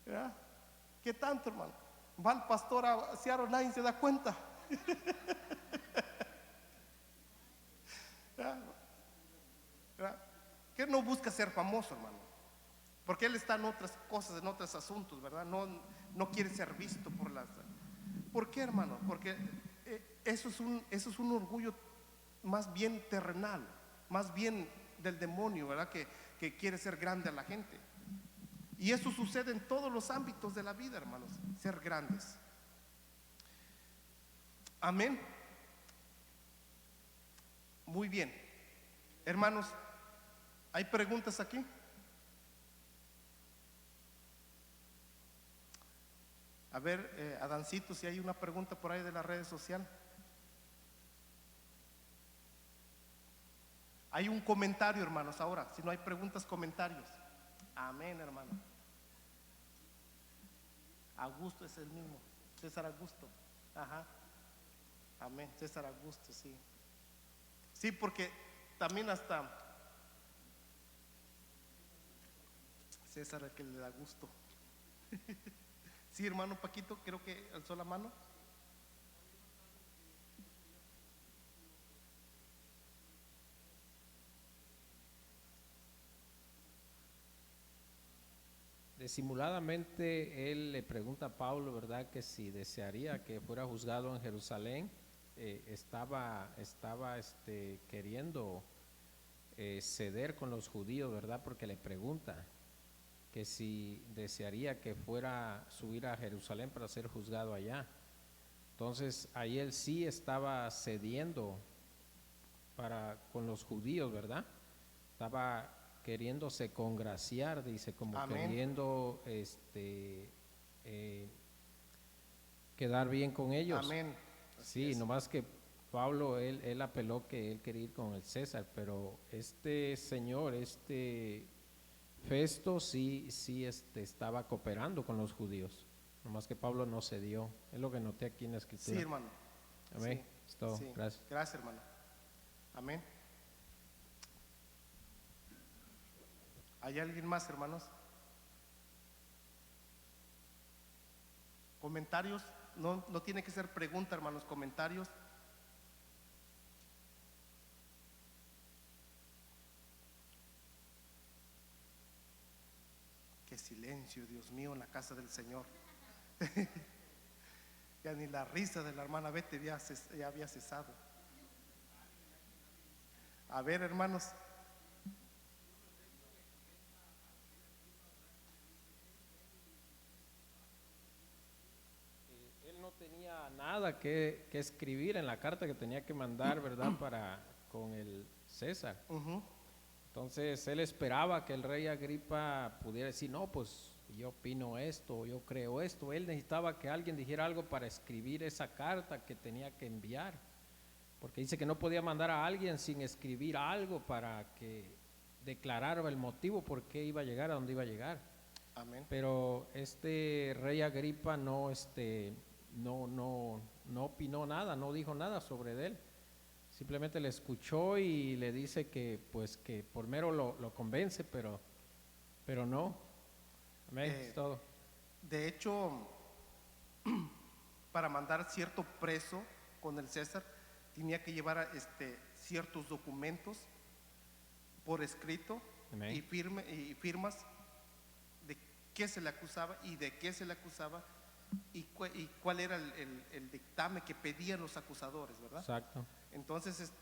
¿verdad? ¿Qué tanto, hermano? Va el pastor a Seattle, nadie se da cuenta. ¿Verdad? Que no busca ser famoso, hermano, porque él está en otras cosas, en otros asuntos, ¿verdad? No quiere ser visto por las... ¿Por qué, hermano? Porque eso es un orgullo más bien terrenal, más bien del demonio, ¿verdad? Que quiere ser grande a la gente. Y eso sucede en todos los ámbitos de la vida, hermanos, ser grandes. Amén. Muy bien. Hermanos, ¿hay preguntas aquí? A ver, Adancito, si hay una pregunta por ahí de las redes sociales. Hay un comentario, hermanos, ahora. Si no hay preguntas, comentarios. Amén, hermano. Augusto es el mismo. César Augusto. Ajá. Amén. César Augusto, sí. Sí, porque también hasta César el que le da gusto. Sí, hermano Paquito, creo que alzó la mano. Disimuladamente él le pregunta a Pablo, ¿verdad?, que si desearía que fuera juzgado en Jerusalén. Estaba queriendo ceder con los judíos, ¿verdad?, porque le pregunta que si desearía que fuera subir a Jerusalén para ser juzgado allá. Entonces ahí él sí estaba cediendo con los judíos, ¿verdad? Estaba queriéndose congraciar, dice, como Amén. queriendo quedar bien con ellos. Amén. Sí, nomás que Pablo, él apeló que él quería ir con el César, pero este señor, Festo, sí estaba cooperando con los judíos. Nomás que Pablo no cedió. Es lo que noté aquí en la escritura. Sí, hermano. Amén. Sí, Es todo. sí. Gracias. Gracias, hermano. Amén. ¿Hay alguien más, hermanos? ¿Comentarios? No tiene que ser pregunta, hermanos, comentarios. Qué silencio, Dios mío, en la casa del Señor. Ya ni la risa de la hermana Betty ya había cesado. A ver, hermanos. Él no tenía nada que escribir en la carta que tenía que mandar, ¿verdad?, con el César. Entonces él esperaba que el rey Agripa pudiera decir, no, pues yo opino esto, yo creo esto. Él necesitaba que alguien dijera algo para escribir esa carta que tenía que enviar, porque dice que no podía mandar a alguien sin escribir algo para que declarara el motivo por qué iba a llegar a donde iba a llegar. Amén. Pero este rey Agripa no opinó nada, no dijo nada sobre él. Simplemente le escuchó y le dice que pues que por mero lo convence, pero no. Amén, es todo. De hecho, para mandar cierto preso con el César, tenía que llevar ciertos documentos por escrito. Amén. y firmas de qué se le acusaba y de qué se le acusaba y cuál era el dictamen que pedían los acusadores, ¿verdad? Exacto. Entonces,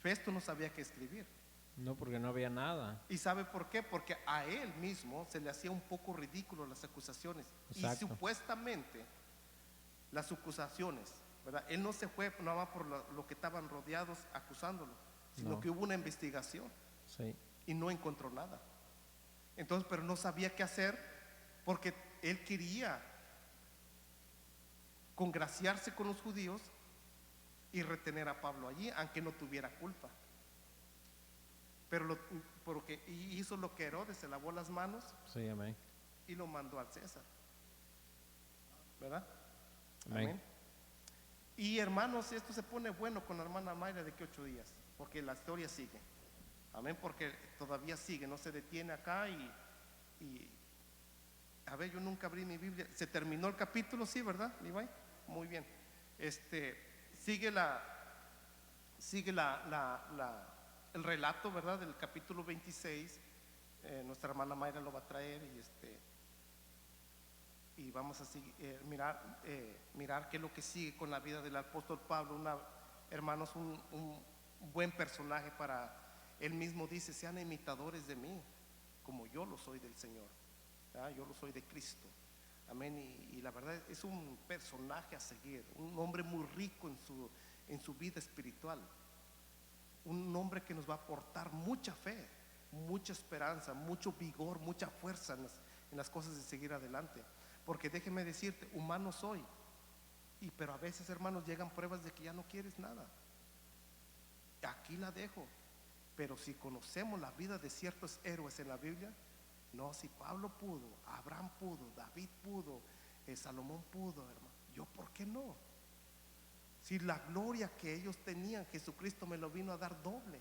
Festo no sabía qué escribir. No, porque no había nada. ¿Y sabe por qué? Porque a él mismo se le hacía un poco ridículo las acusaciones. Exacto. Y supuestamente las acusaciones, ¿verdad? Él no se fue nada más por lo que estaban rodeados acusándolo, sino que hubo una investigación. Sí. Y no encontró nada. Entonces, pero no sabía qué hacer porque él quería congraciarse con los judíos y retener a Pablo allí, aunque no tuviera culpa. Pero porque hizo lo que Herodes, se lavó las manos. Sí, amén. Y lo mandó al César, ¿verdad? Amén. Y hermanos, esto se pone bueno con la hermana Mayra de que 8 días, porque la historia sigue. Amén, porque todavía sigue, no se detiene acá y a ver, yo nunca abrí mi Biblia. Se terminó el capítulo, sí, ¿verdad, Levi? Muy bien. Sigue el relato, ¿verdad?, del capítulo 26. Nuestra hermana Mayra lo va a traer y vamos a mirar qué es lo que sigue con la vida del apóstol Pablo. Hermanos, un buen personaje para él mismo dice, sean imitadores de mí. como yo lo soy del Señor. Yo lo soy de Cristo. Amén. Y la verdad es un personaje a seguir, un hombre muy rico en su vida espiritual, un hombre que nos va a aportar mucha fe, mucha esperanza, mucho vigor, mucha fuerza en las cosas de seguir adelante. Porque déjeme decirte, humano soy, pero a veces, hermanos, llegan pruebas de que ya no quieres nada. Aquí la dejo. Pero si conocemos la vida de ciertos héroes en la Biblia, no, si Pablo pudo, Abraham pudo, David pudo, Salomón pudo, hermano, yo ¿por qué no? Si la gloria que ellos tenían, Jesucristo me lo vino a dar doble.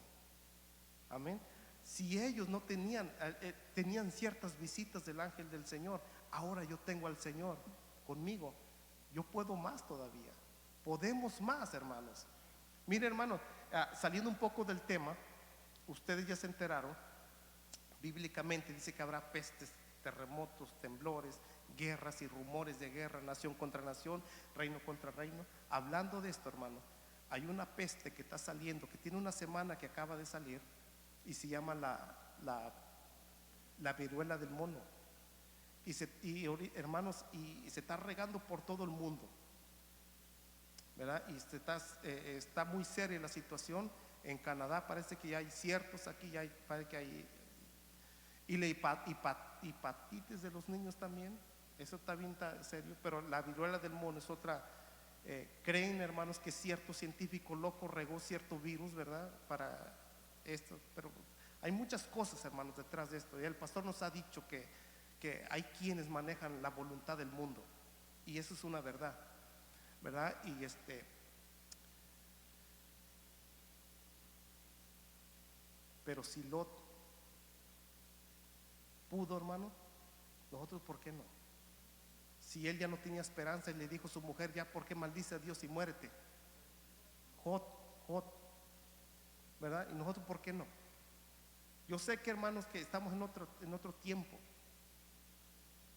Amén. Si ellos no tenían ciertas visitas del ángel del Señor, ahora yo tengo al Señor conmigo. Yo puedo más todavía. Podemos más, hermanos. Mire, hermanos, saliendo un poco del tema, ustedes ya se enteraron, bíblicamente dice que habrá pestes, terremotos, temblores, guerras y rumores de guerra, nación contra nación, reino contra reino. Hablando de esto, hermano, hay una peste que está saliendo, que tiene una semana que acaba de salir, y se llama la viruela del mono. Hermanos, y se está regando por todo el mundo, ¿verdad? Y está muy seria la situación. En Canadá parece que ya hay ciertos, aquí ya parece que hay, y la hepatitis de los niños también, eso está bien serio. Pero la viruela del mono es otra. Creen, hermanos, que cierto científico loco regó cierto virus, ¿verdad? Para esto, pero hay muchas cosas, hermanos, detrás de esto. Y el pastor nos ha dicho que hay quienes manejan la voluntad del mundo, y eso es una verdad, ¿verdad? Y pero si Lot pudo, hermano, nosotros ¿por qué no? Si él ya no tenía esperanza y le dijo a su mujer, ya, ¿por qué maldice a Dios y muérete? Jot, ¿verdad? Y nosotros ¿por qué no? Yo sé que, hermanos, que estamos en otro tiempo,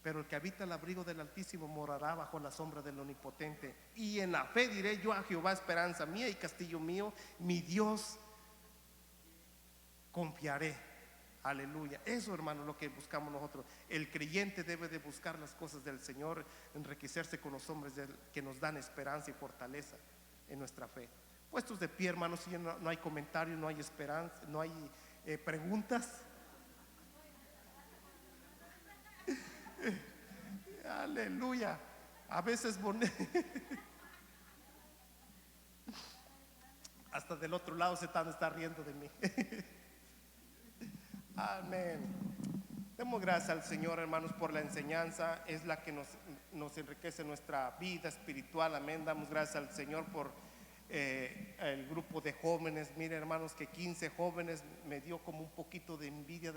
pero el que habita el abrigo del Altísimo morará bajo la sombra del Omnipotente. Y en la fe diré yo a Jehová, esperanza mía y castillo mío, mi Dios confiaré. Aleluya. Eso, hermano, es lo que buscamos nosotros. El creyente debe de buscar las cosas del Señor, enriquecerse con los hombres que nos dan esperanza y fortaleza en nuestra fe. Puestos de pie, hermanos, si no hay comentarios, no hay esperanza, no hay preguntas. Aleluya. A veces hasta del otro lado se está riendo de mí. Amén. Demos gracias al Señor, hermanos, por la enseñanza. Es la que nos enriquece nuestra vida espiritual. Amén. Damos gracias al Señor por el grupo de jóvenes. Miren, hermanos, que 15 jóvenes me dio como un poquito de envidia